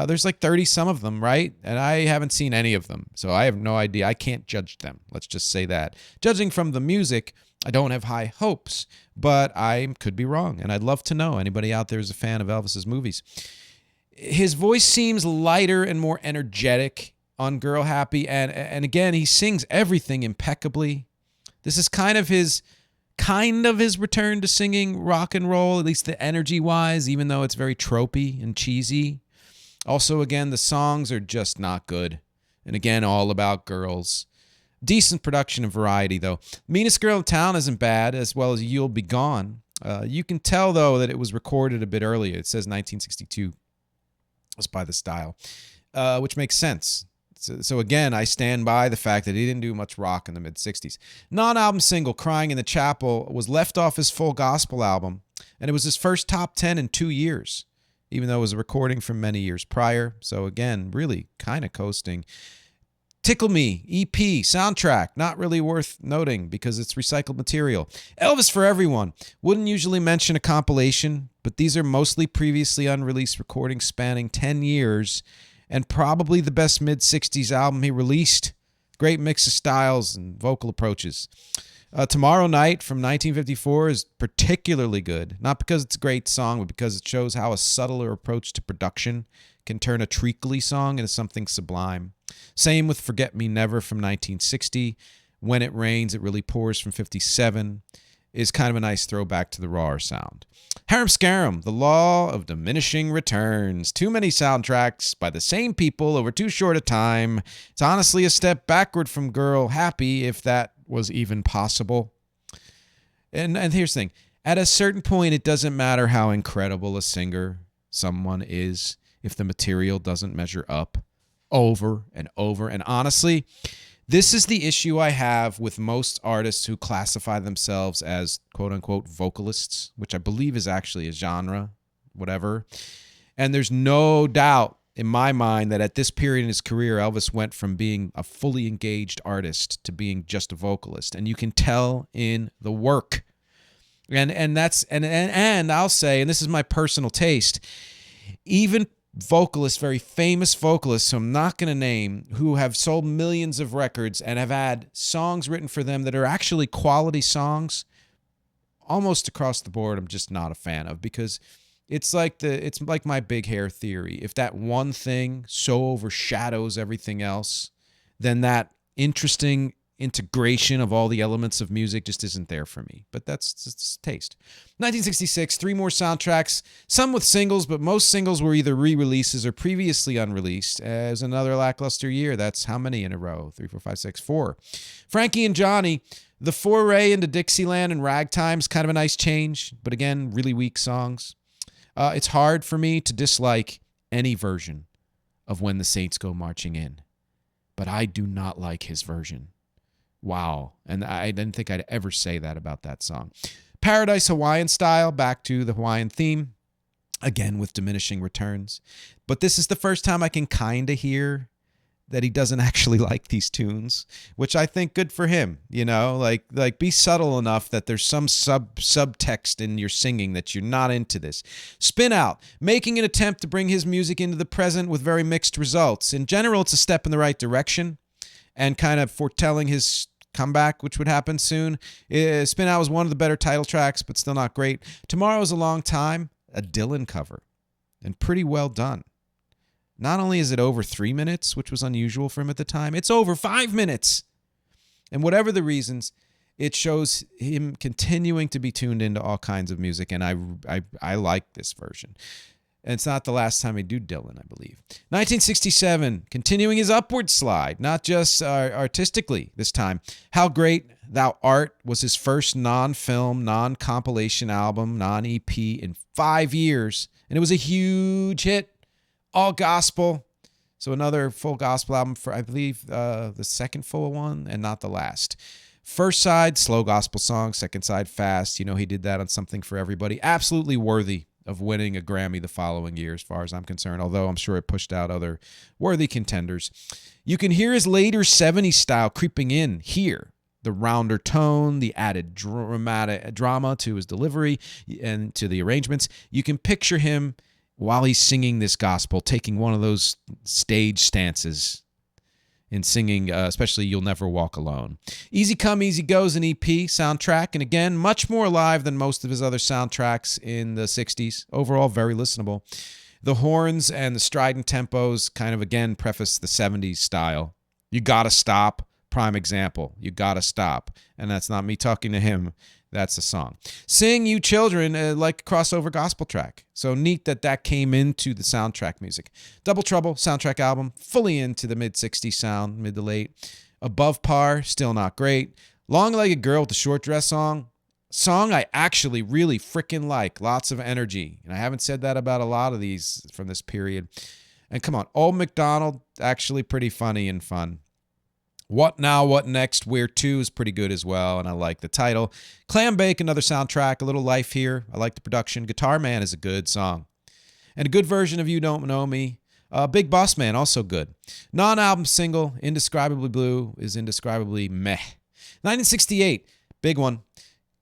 There's like 30 some of them, right? And I haven't seen any of them, so I have no idea. I can't judge them. Let's just say that. Judging from the music, I don't have high hopes, but I could be wrong, and I'd love to know. Anybody out there is a fan of Elvis's movies. His voice seems lighter and more energetic on Girl Happy, and again, he sings everything impeccably. This is kind of his return to singing rock and roll, at least the energy-wise, even though it's very tropey and cheesy. Also, again, the songs are just not good. And again, all about girls. Decent production and variety, though. Meanest Girl in Town isn't bad, as well as You'll Be Gone. You can tell, though, that it was recorded a bit earlier. It says 1962. That's by the style, which makes sense. So again, I stand by the fact that he didn't do much rock in the mid-'60s. Non-album single, Crying in the Chapel, was left off his full gospel album, and it was his first top 10 in 2 years. Even though it was a recording from many years prior. So again, really kind of coasting. Tickle Me, EP, soundtrack, not really worth noting because it's recycled material. Elvis for Everyone, wouldn't usually mention a compilation, but these are mostly previously unreleased recordings spanning 10 years and probably the best mid-60s album he released. Great mix of styles and vocal approaches. Tomorrow Night from 1954 is particularly good, not because it's a great song, but because it shows how a subtler approach to production can turn a treacly song into something sublime. Same with Forget Me Never from 1960. When It Rains, It Really Pours from 57 is kind of a nice throwback to the rawer sound. Harum Scarum, The Law of Diminishing Returns. Too many soundtracks by the same people over too short a time. It's honestly a step backward from Girl Happy, if that was even possible. And here's the thing. At a certain point, it doesn't matter how incredible a singer someone is if the material doesn't measure up over and over. And honestly, this is the issue I have with most artists who classify themselves as quote-unquote vocalists, which I believe is actually a genre, whatever. And there's no doubt in my mind that at this period in his career, Elvis went from being a fully engaged artist to being just a vocalist. And you can tell in the work. And I'll say, and this is my personal taste, even vocalists, very famous vocalists, who I'm not going to name, who have sold millions of records and have had songs written for them that are actually quality songs, almost across the board, I'm just not a fan of, because it's like my big hair theory. If that one thing so overshadows everything else, then that interesting integration of all the elements of music just isn't there for me. But that's just taste. 1966, 3 more soundtracks, some with singles, but most singles were either re-releases or previously unreleased. As another lackluster year. That's how many in a row? 3, 4, 5, 6, 4. Frankie and Johnny, the foray into Dixieland and Ragtime's kind of a nice change, but again, really weak songs. It's hard for me to dislike any version of When the Saints Go Marching In, but I do not like his version. Wow. And I didn't think I'd ever say that about that song. Paradise Hawaiian Style, back to the Hawaiian theme, again with diminishing returns. But this is the first time I can kind of hear that he doesn't actually like these tunes, which I think good for him, you know, like be subtle enough that there's some subtext in your singing that you're not into this. Spin Out, making an attempt to bring his music into the present with very mixed results. In general, it's a step in the right direction and kind of foretelling his comeback, which would happen soon. Spin Out was one of the better title tracks, but still not great. Tomorrow's a Long Time, a Dylan cover, and pretty well done. Not only is it over 3 minutes, which was unusual for him at the time, it's over 5 minutes. And whatever the reasons, it shows him continuing to be tuned into all kinds of music, and I like this version. And it's not the last time he do Dylan, I believe. 1967, continuing his upward slide, not just artistically this time. How Great Thou Art was his first non-film, non-compilation album, non-EP in 5 years, and it was a huge hit. All gospel. So another full gospel album for, I believe, the second full one and not the last. First side, slow gospel song. Second side, fast. You know, he did that on Something for Everybody. Absolutely worthy of winning a Grammy the following year, as far as I'm concerned, although I'm sure it pushed out other worthy contenders. You can hear his later 70s style creeping in here. The rounder tone, the added drama to his delivery and to the arrangements. You can picture him while he's singing this gospel, taking one of those stage stances in singing, especially You'll Never Walk Alone. Easy Come, Easy Go's an EP soundtrack, and again, much more alive than most of his other soundtracks in the 60s. Overall, very listenable. The horns and the strident tempos kind of, again, preface the 70s style. You Gotta Stop, prime example. You Gotta Stop. And that's not me talking to him. That's a song. Sing You Children, like a crossover gospel track. So neat that came into the soundtrack music. Double Trouble, soundtrack album, fully into the mid-60s sound, mid to late. Above Par, still not great. Long-Legged Girl with the Short Dress song I actually really freaking like. Lots of energy. And I haven't said that about a lot of these from this period. And come on, Old MacDonald, actually pretty funny and fun. What Now, What Next, Where To is pretty good as well, and I like the title. Clam Bake, another soundtrack, a little life here. I like the production. Guitar Man is a good song. And a good version of You Don't Know Me. Big Boss Man, also good. Non-album single, Indescribably Blue is indescribably meh. 1968, big one.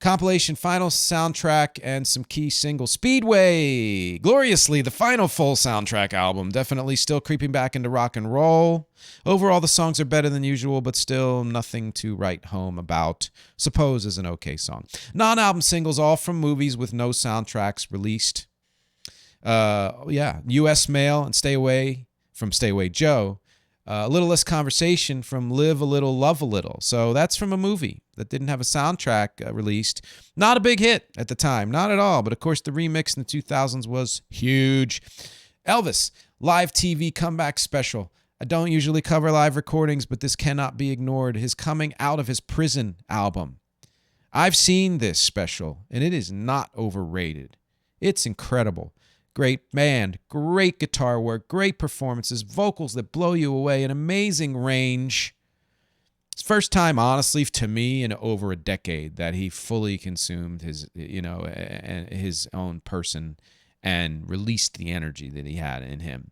Compilation, final soundtrack, and some key singles. Speedway, Gloriously, the final full soundtrack album. Definitely still creeping back into rock and roll. Overall, the songs are better than usual, but still nothing to write home about. Suppose is an okay song. Non-album singles, all from movies with no soundtracks released. U.S. Mail and Stay Away from Stay Away Joe. A Little Less Conversation from Live a Little, Love a Little. So that's from a movie that didn't have a soundtrack released. Not a big hit at the time, not at all. But of course, the remix in the 2000s was huge. Elvis, live TV comeback special. I don't usually cover live recordings, but this cannot be ignored. His Coming Out of His Prison album. I've seen this special, and it is not overrated. It's incredible. Great band, great guitar work, great performances, vocals that blow you away, an amazing range. It's first time, honestly, to me in over a decade that he fully consumed his own person and released the energy that he had in him.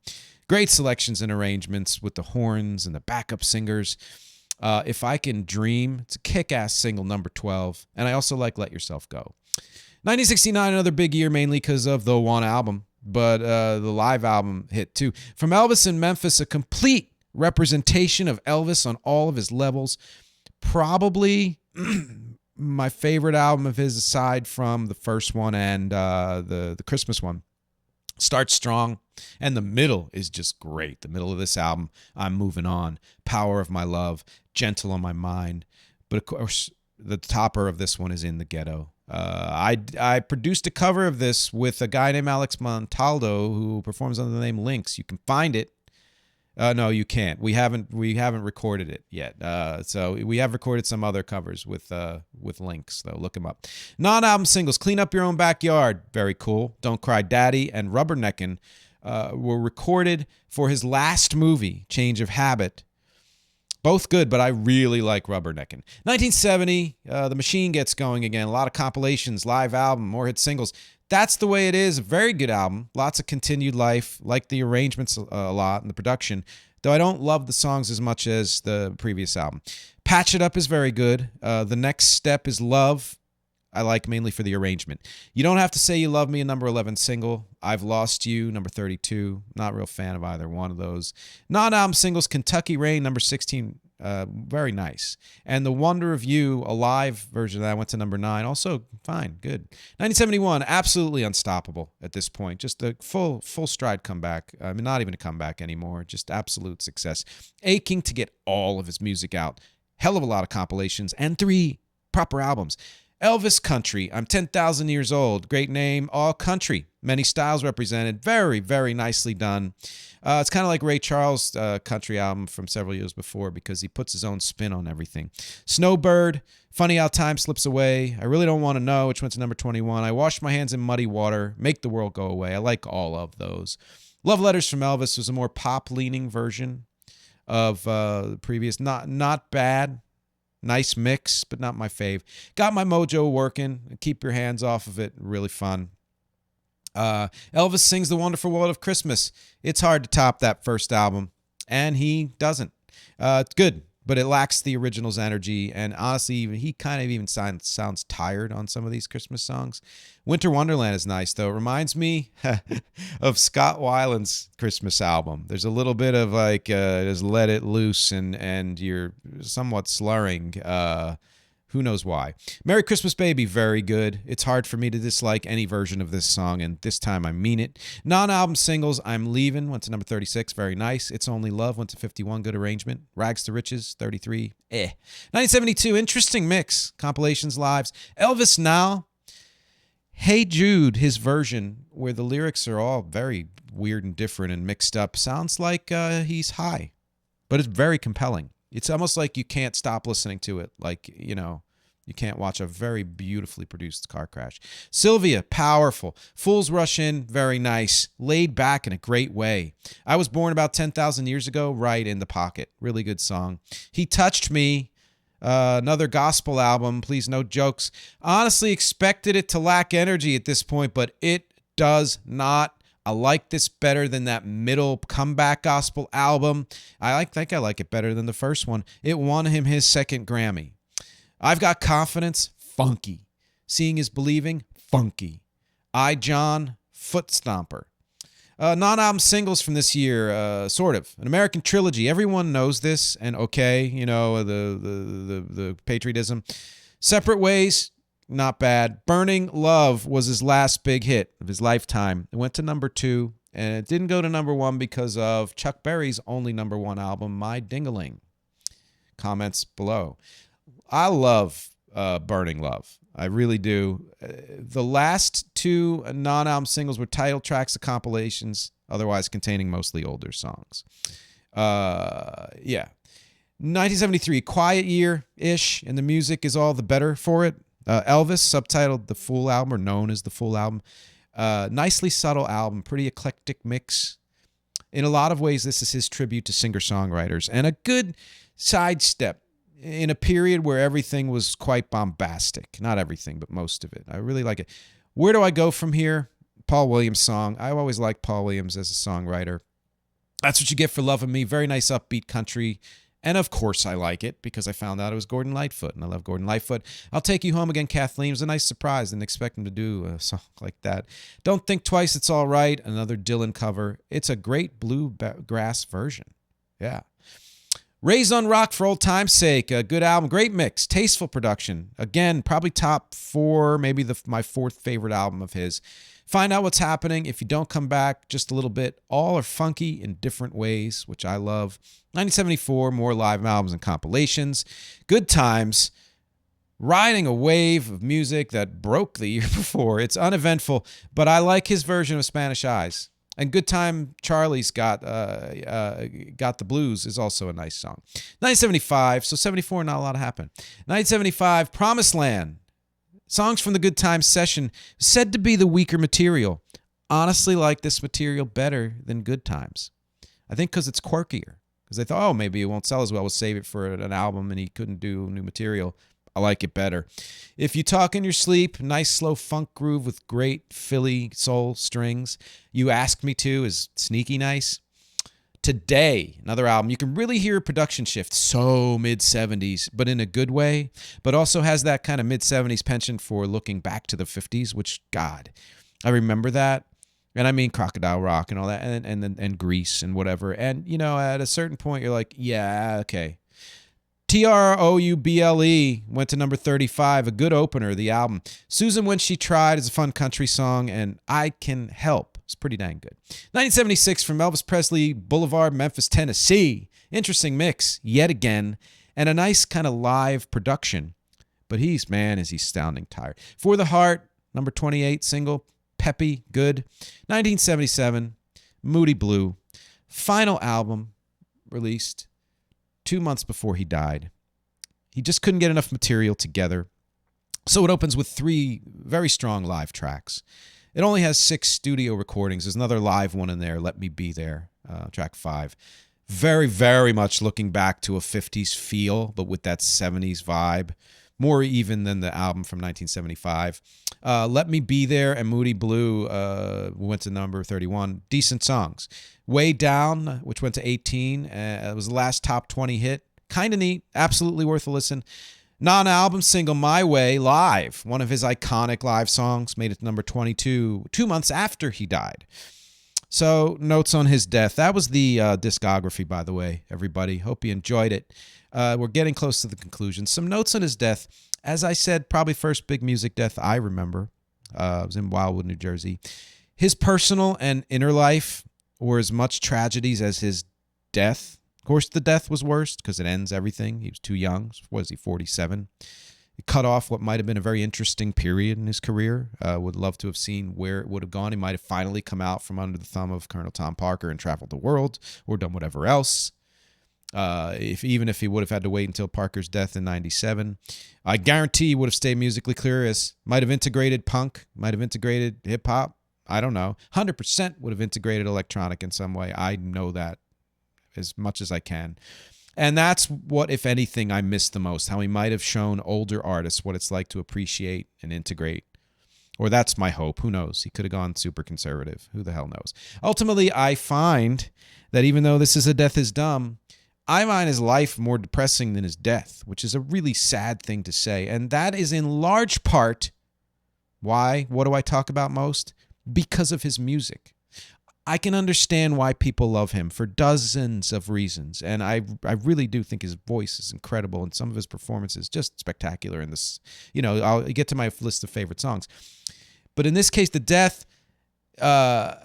Great selections and arrangements with the horns and the backup singers. If I Can Dream, it's a kick-ass single, number 12. And I also like Let Yourself Go. 1969, another big year, mainly because of the one album. But the live album hit too. From Elvis in Memphis, a complete representation of Elvis on all of his levels. Probably my favorite album of his, aside from the first one and the Christmas one. Starts strong, and the middle is just great. The middle of this album, I'm Moving On, Power of My Love, Gentle on My Mind. But of course, the topper of this one is In the Ghetto. I produced a cover of this with a guy named Alex Montaldo who performs under the name Lynx. You can find it. No, you can't. We haven't recorded it yet. So we have recorded some other covers with Lynx, though. Look them up. Non-album singles: Clean Up Your Own Backyard, very cool. Don't Cry Daddy and Rubberneckin' were recorded for his last movie, Change of Habit. Both good, but I really like Rubberneckin'. 1970, the machine gets going again. A lot of compilations, live album, more hit singles. That's the Way It Is, a very good album. Lots of continued life. Like the arrangements a lot and the production, though I don't love the songs as much as the previous album. Patch It Up is very good. The Next Step is Love. I like mainly for the arrangement. You Don't Have to Say You Love Me, a number 11 single. I've Lost You, number 32. Not a real fan of either one of those. Non-album singles: Kentucky Rain, number 16. Very nice. And The Wonder of You, a live version of that, went to number 9. Also fine, good. 1971, absolutely unstoppable at this point. Just a full stride comeback. I mean, not even a comeback anymore. Just absolute success. Aching to get all of his music out. Hell of a lot of compilations and 3 proper albums. Elvis Country, I'm 10,000 Years Old. Great name, all country. Many styles represented. Very, very nicely done. It's kind of like Ray Charles' country album from several years before because he puts his own spin on everything. Snowbird, Funny How Time Slips Away. I Really Don't Want to Know, which went to number 21. I Wash My Hands in Muddy Water. Make the World Go Away. I like all of those. Love Letters from Elvis was a more pop-leaning version of the previous. Not bad. Nice mix, but not my fave. Got My Mojo Working. Keep Your Hands Off of It. Really fun. Elvis Sings the Wonderful World of Christmas. It's hard to top that first album, and he doesn't. It's good, but it lacks the original's energy, and honestly, he kind of even sounds tired on some of these Christmas songs. Winter Wonderland is nice, though. It reminds me of Scott Weiland's Christmas album. There's a little bit of like, just let it loose, and you're somewhat slurring. Who knows why? Merry Christmas Baby, very good. It's hard for me to dislike any version of this song, and this time I mean it. Non-album singles: I'm Leaving, went to number 36, very nice. It's Only Love, went to 51, good arrangement. Rags to Riches, 33, 1972, interesting mix. Compilations, lives. Elvis Now. Hey Jude, his version, where the lyrics are all very weird and different and mixed up, sounds like he's high, but it's very compelling. It's almost like you can't stop listening to it. Like, you can't watch a very beautifully produced car crash. Sylvia, powerful. Fools Rush In, very nice. Laid back in a great way. I Was Born About 10,000 Years Ago, right in the pocket. Really good song. He Touched Me, another gospel album. Please, no jokes. Honestly expected it to lack energy at this point, but it does not. I like this better than that middle comeback gospel album. Think I like it better than the first one. It won him his second Grammy. I've Got Confidence, funky. Seeing is Believing, funky. I, John, Foot Stomper. Non-album singles from this year, sort of. An American Trilogy. Everyone knows this, and okay, you know, the patriotism. Separate Ways, not bad. Burning Love was his last big hit of his lifetime. It went to number 2, and it didn't go to number 1 because of Chuck Berry's only number 1 album, My Ding-a-Ling. Comments below. I love Burning Love. I really do. The last 2 non-album singles were title tracks of compilations, otherwise containing mostly older songs. Yeah. 1973, quiet year-ish, and the music is all the better for it. Elvis, subtitled The Full Album, or known as The Full Album. Nicely subtle album, pretty eclectic mix. In a lot of ways, this is his tribute to singer-songwriters, and a good sidestep in a period where everything was quite bombastic. Not everything, but most of it. I really like it. Where do I go from here? Paul Williams song. I always liked Paul Williams as a songwriter. That's What You Get for Loving Me. Very nice upbeat country. And of course I like it because I found out it was Gordon Lightfoot, and I love Gordon Lightfoot. I'll Take You Home Again, Kathleen. It was a nice surprise. Didn't expect him to do a song like that. Don't Think Twice, It's All Right. Another Dylan cover. It's a great bluegrass version. Yeah. Raised on Rock for Old Time's Sake. A good album. Great mix. Tasteful production. Again, probably top 4, maybe my 4th favorite album of his. Find Out What's Happening. If You Don't Come Back, just a little bit. All are funky in different ways, which I love. 1974, more live albums and compilations. Good Times. Riding a wave of music that broke the year before. It's uneventful, but I like his version of Spanish Eyes. And Good Time Charlie's Got the Blues is also a nice song. 1975, so 74, not a lot happened. 1975, Promised Land. Songs from the Good Times session, said to be the weaker material. Honestly like this material better than Good Times. I think because it's quirkier. Because they thought, oh, maybe it won't sell as well. We'll save it for an album, and he couldn't do new material. I like it better. If You Talk in Your Sleep, nice slow funk groove with great Philly soul strings. You Ask Me To is sneaky nice. Today, another album. You can really hear a production shift. So mid-70s, but in a good way. But also has that kind of mid-70s penchant for looking back to the 50s, which, God, I remember that. And I mean Crocodile Rock and all that, and Grease and whatever. And, you know, at a certain point, you're like, yeah, okay. Trouble went to number 35, a good opener, the album. Susan When She Tried is a fun country song, and I Can Help is pretty dang good. 1976 from Elvis Presley, Boulevard, Memphis, Tennessee. Interesting mix, yet again, and a nice kind of live production. But is he astounding tired. For the Heart, number 28 single, peppy, good. 1977, Moody Blue. Final album released 2 months before he died. He just couldn't get enough material together. So it opens with 3 very strong live tracks. It only has 6 studio recordings. There's another live one in there, Let Me Be There, track 5. Very, very much looking back to a 50s feel, but with that 70s vibe. More even than the album from 1975. Let Me Be There and Moody Blue went to number 31. Decent songs. Way Down, which went to 18. It was the last top 20 hit. Kind of neat. Absolutely worth a listen. Non-album single, My Way, live. One of his iconic live songs. Made it to number 22 2 months after he died. So, notes on his death. That was the discography, by the way, everybody. Hope you enjoyed it. We're getting close to the conclusion. Some notes on his death. As I said, probably first big music death I remember. It was in Wildwood, New Jersey. His personal and inner life were as much tragedies as his death. Of course, the death was worst because it ends everything. He was too young. Was he 47? It cut off what might have been a very interesting period in his career. Would love to have seen where it would have gone. He might have finally come out from under the thumb of Colonel Tom Parker and traveled the world or done whatever else. Even if he would have had to wait until Parker's death in 97. I guarantee he would have stayed musically curious. Might have integrated punk. Might have integrated hip-hop. I don't know. 100% would have integrated electronic in some way. I know that as much as I can. And that's what, if anything, I miss the most. How he might have shown older artists what it's like to appreciate and integrate. Or that's my hope. Who knows? He could have gone super conservative. Who the hell knows? Ultimately, I find that even though this is a death is dumb, I find his life more depressing than his death, which is a really sad thing to say. And that is in large part why. What do I talk about most? Because of his music. I can understand why people love him for dozens of reasons. And I really do think his voice is incredible and some of his performances just spectacular in this. I'll get to my list of favorite songs. But in this case, the death, part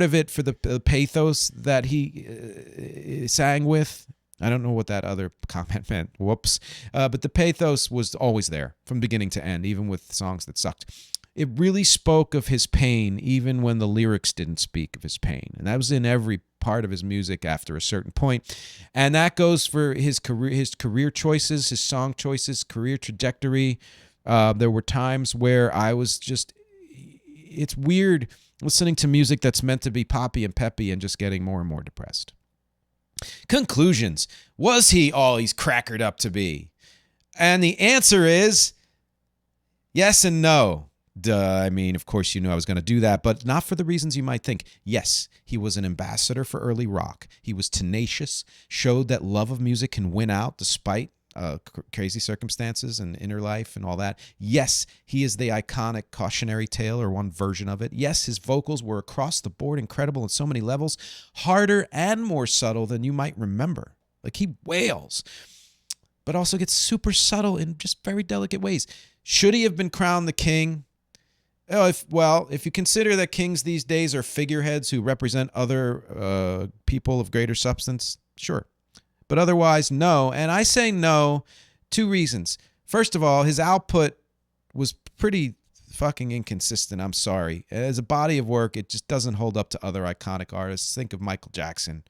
of it for the pathos that he sang with. I don't know what that other comment meant. Whoops. But the pathos was always there from beginning to end, even with songs that sucked. It really spoke of his pain, even when the lyrics didn't speak of his pain. And that was in every part of his music after a certain point. And that goes for his career choices, his song choices, career trajectory. There were times where I was just, it's weird listening to music that's meant to be poppy and peppy and just getting more and more depressed. Conclusions. Was he all he's crackered up to be? And the answer is yes and no. Duh. I mean, of course, I was going to do that, but not for the reasons you might think. Yes, he was an ambassador for early rock. He was tenacious, showed that love of music can win out despite crazy circumstances and inner life and all that. Yes, he is the iconic cautionary tale, or one version of it. Yes, his vocals were across the board incredible on so many levels, harder and more subtle than you might remember. Like, he wails, but also gets super subtle in just very delicate ways. Should he have been crowned the king? If you consider that kings these days are figureheads who represent other people of greater substance, sure. But otherwise, no. And I say no, 2 reasons. First of all, his output was pretty fucking inconsistent. I'm sorry. As a body of work, it just doesn't hold up to other iconic artists. Think of Michael Jackson,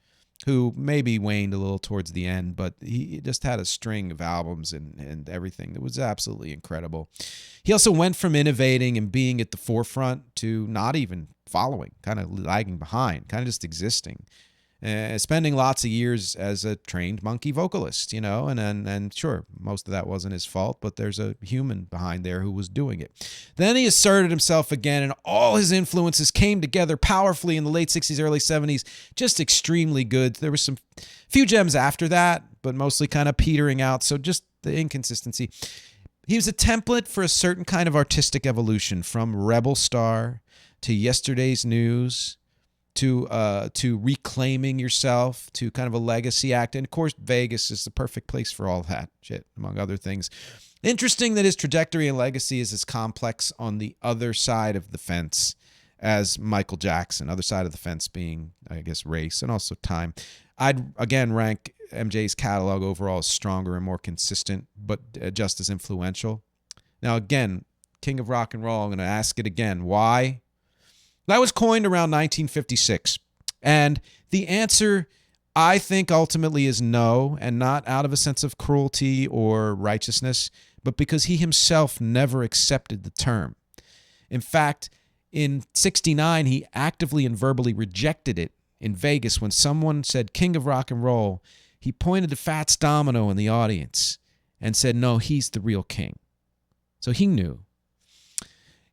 who maybe waned a little towards the end, but he just had a string of albums and everything that was absolutely incredible. He also went from innovating and being at the forefront to not even following, kind of lagging behind, kind of just existing. Spending lots of years as a trained monkey vocalist, and sure, most of that wasn't his fault, but there's a human behind there who was doing it. Then he asserted himself again, and all his influences came together powerfully in the late 60s, early 70s, just extremely good. There were some few gems after that, but mostly kind of petering out, so just the inconsistency. He was a template for a certain kind of artistic evolution, from Rebel Star to Yesterday's News, to reclaiming yourself, to kind of a legacy act. And of course, Vegas is the perfect place for all that shit, among other things. Interesting that his trajectory and legacy is as complex on the other side of the fence as Michael Jackson. Other side of the fence being, I guess, race and also time. I'd, again, rank MJ's catalog overall as stronger and more consistent, but just as influential. Now, again, King of Rock and Roll, I'm going to ask it again. Why? That was coined around 1956. And the answer, I think, ultimately is no, and not out of a sense of cruelty or righteousness, but because he himself never accepted the term. In fact, in 1969, he actively and verbally rejected it in Vegas when someone said King of Rock and Roll. He pointed to Fats Domino in the audience and said, no, he's the real king. So he knew.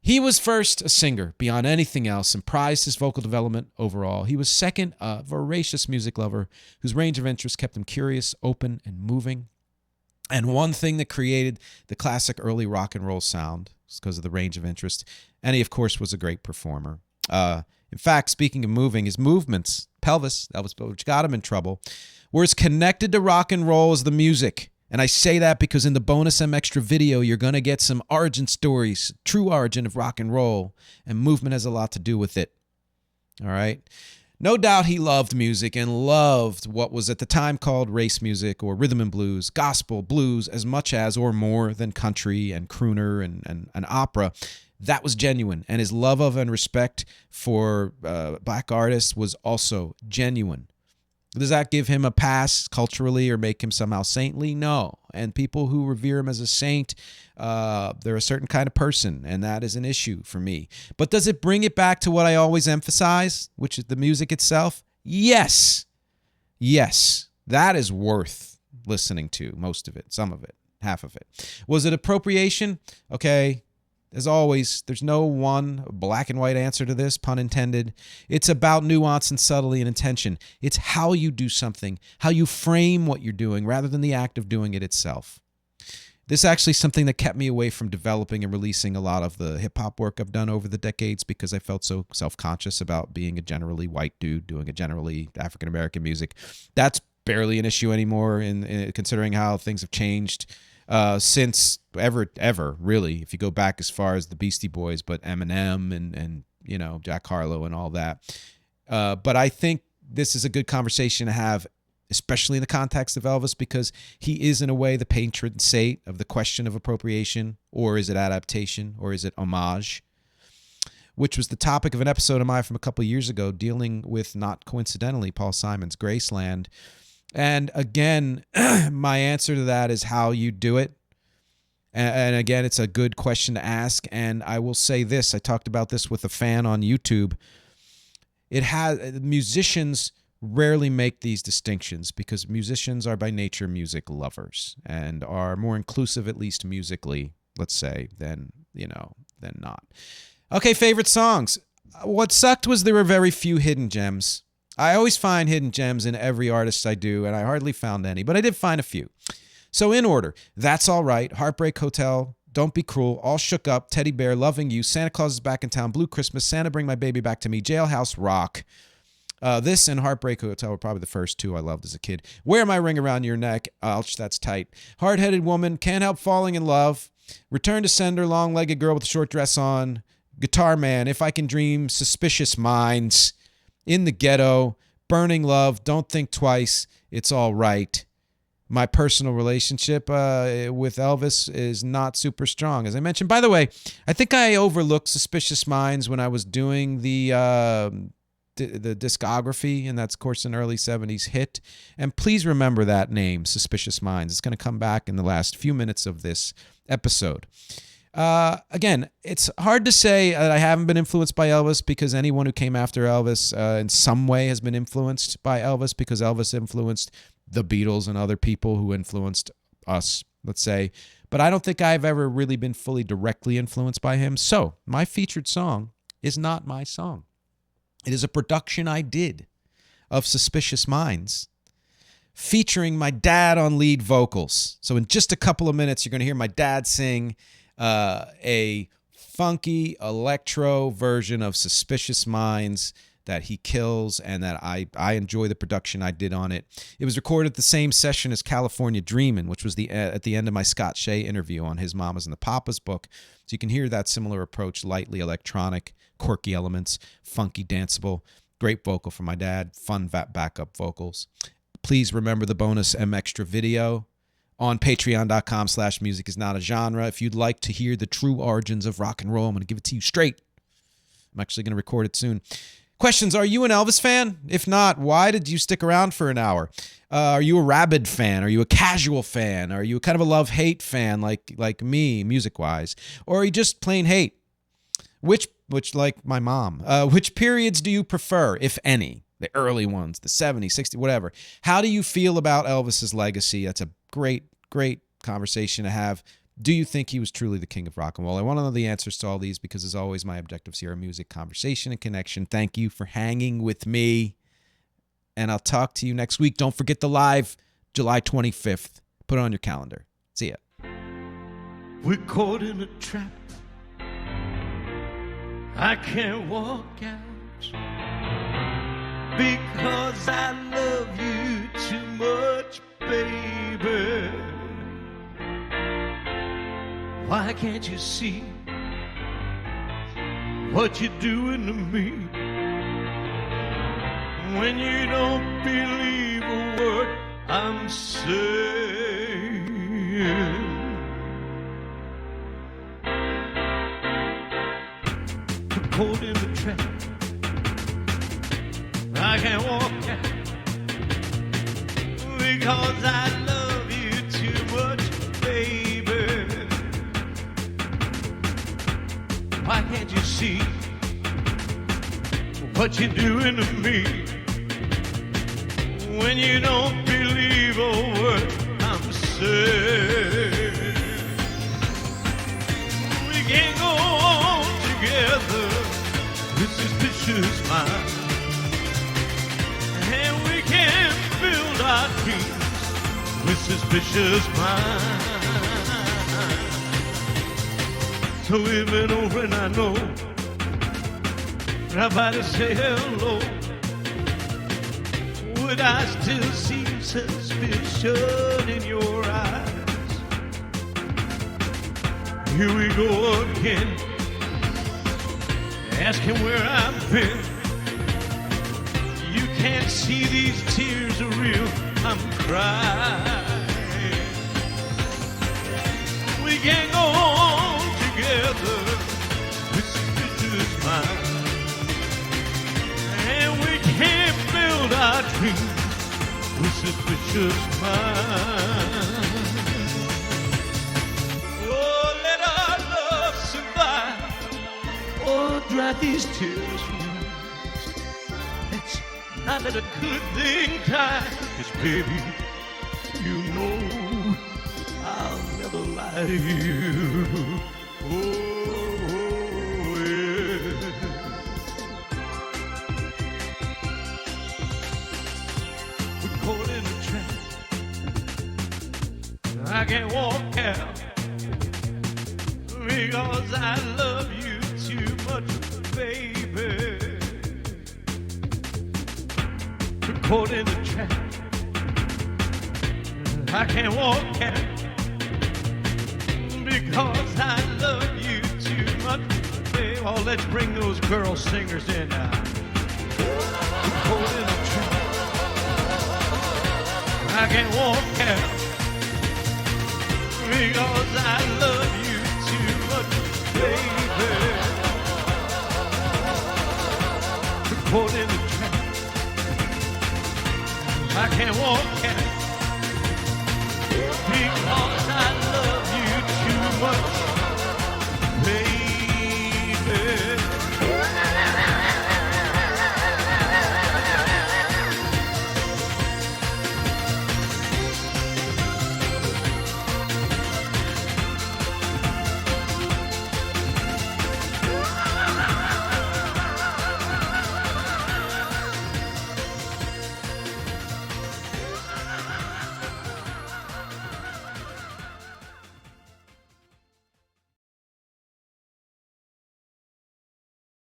He was first a singer beyond anything else and prized his vocal development overall. He was second, a voracious music lover whose range of interests kept him curious, open, and moving. And one thing that created the classic early rock and roll sound was because of the range of interest. And he, of course, was a great performer. In fact, speaking of moving, his movements, pelvis, that was which got him in trouble, were as connected to rock and roll as the music. And I say that because in the bonus MxTRA video, you're going to get some origin stories, true origin of rock and roll, and movement has a lot to do with it. All right? No doubt he loved music and loved what was at the time called race music or rhythm and blues, gospel, blues, as much as or more than country and crooner and opera. That was genuine. And his love of and respect for black artists was also genuine. Does that give him a pass culturally or make him somehow saintly? No. And people who revere him as a saint, they're a certain kind of person, and that is an issue for me. But does it bring it back to what I always emphasize, which is the music itself? Yes. Yes. That is worth listening to, most of it, some of it, half of it. Was it appropriation? Okay, As always, there's no one black and white answer to this, pun intended. It's about nuance and subtlety and intention. It's how you do something, how you frame what you're doing rather than the act of doing it itself. This is actually something that kept me away from developing and releasing a lot of the hip-hop work I've done over the decades because I felt so self-conscious about being a generally white dude doing a generally African-American music. That's barely an issue anymore in considering how things have changed since ever, really, if you go back as far as the Beastie Boys, but Eminem and you know, Jack Harlow and all that. But I think this is a good conversation to have, especially in the context of Elvis, because he is, in a way, the patron saint of the question of appropriation, or is it adaptation, or is it homage, which was the topic of an episode of mine from a couple of years ago dealing with, not coincidentally, Paul Simon's Graceland. And again, my answer to that is how you do it. And again, it's a good question to ask. And I will say this, I talked about this with a fan on YouTube. Musicians rarely make these distinctions because musicians are by nature music lovers and are more inclusive, at least musically, let's say, than not. Okay, favorite songs. What sucked was there were very few hidden gems. I always find hidden gems in every artist I do, and I hardly found any, but I did find a few. So in order, That's All Right, Heartbreak Hotel, Don't Be Cruel, All Shook Up, Teddy Bear, Loving You, Santa Claus is Back in Town, Blue Christmas, Santa Bring My Baby Back to Me, Jailhouse Rock. This and Heartbreak Hotel were probably the first two I loved as a kid. Wear My Ring Around Your Neck, ouch, that's tight. Hard-Headed Woman, Can't Help Falling in Love, Return to Sender, Long-Legged Girl with a Short Dress On, Guitar Man, If I Can Dream, Suspicious Minds, In the Ghetto, Burning Love, Don't Think Twice, It's All Right. My personal relationship with Elvis is not super strong, as I mentioned. By the way, I think I overlooked Suspicious Minds when I was doing the discography, and that's, of course, an early 70s hit. And please remember that name, Suspicious Minds. It's going to come back in the last few minutes of this episode. Again, it's hard to say that I haven't been influenced by Elvis because anyone who came after Elvis in some way has been influenced by Elvis because Elvis influenced the Beatles and other people who influenced us, let's say. But I don't think I've ever really been fully directly influenced by him. So my featured song is not my song. It is a production I did of Suspicious Minds featuring my dad on lead vocals. So in just a couple of minutes, you're going to hear my dad sing a funky electro version of Suspicious Minds that he kills and that I enjoy the production I did on it. It was recorded at the same session as California Dreamin', which was at the end of my Scott Shea interview on his Mamas and the Papas book. So you can hear that similar approach, lightly electronic, quirky elements, funky, danceable, great vocal from my dad, fun backup vocals. Please remember the bonus MxTRA video on patreon.com/musicisnotagenre. If you'd like to hear the true origins of rock and roll, I'm going to give it to you straight. I'm actually going to record it soon. Questions: are you an Elvis fan? If not, why did you stick around for an hour? Are you a Rabid fan? Are you a casual fan? Are you kind of a love-hate fan like me, music-wise? Or are you just plain hate? Which like my mom. Which periods do you prefer, if any? The early ones, the 70s, 60s, whatever. How do you feel about Elvis's legacy? That's a great conversation to have. Do you think he was truly the king of rock and roll? I want to know the answers to all these because, as always, my objectives here are music, conversation, and connection. Thank you for hanging with me, and I'll talk to you next week. Don't forget the live, July 25th. Put it on your calendar. See ya. We're caught in a trap. I can't walk out because I love you too much, baby. Why can't you see what you're doing to me when you don't believe a word I'm saying? I'm caught in the trap. I can't walk out because I love you too much, baby. Why can't you see what you're doing to me when you don't believe a word I'm saying? We can't go suspicious mind. And we can build our dreams with suspicious mind. So we've been over and I know I better say hello. Would I still see suspicion in your eyes? Here we go again, asking where I've been. You can't see these tears are real, I'm crying. We can't go on together with suspicious minds. And we can't build our dreams with suspicious minds. Oh, let our love survive. Oh, dry these tears from your eyes. Let's not let a good thing die. 'Cause baby, you know I'll never lie to you. Oh, yeah. We're caught in a trap. I can't walk out because I love you too much, baby. We're caught in a trap. I can't walk out because I love you too much, baby. Oh, let's bring those girl singers in now. We're caught in a trap. I can't walk out because I love you too much, baby. We're caught in a trap. I can't walk out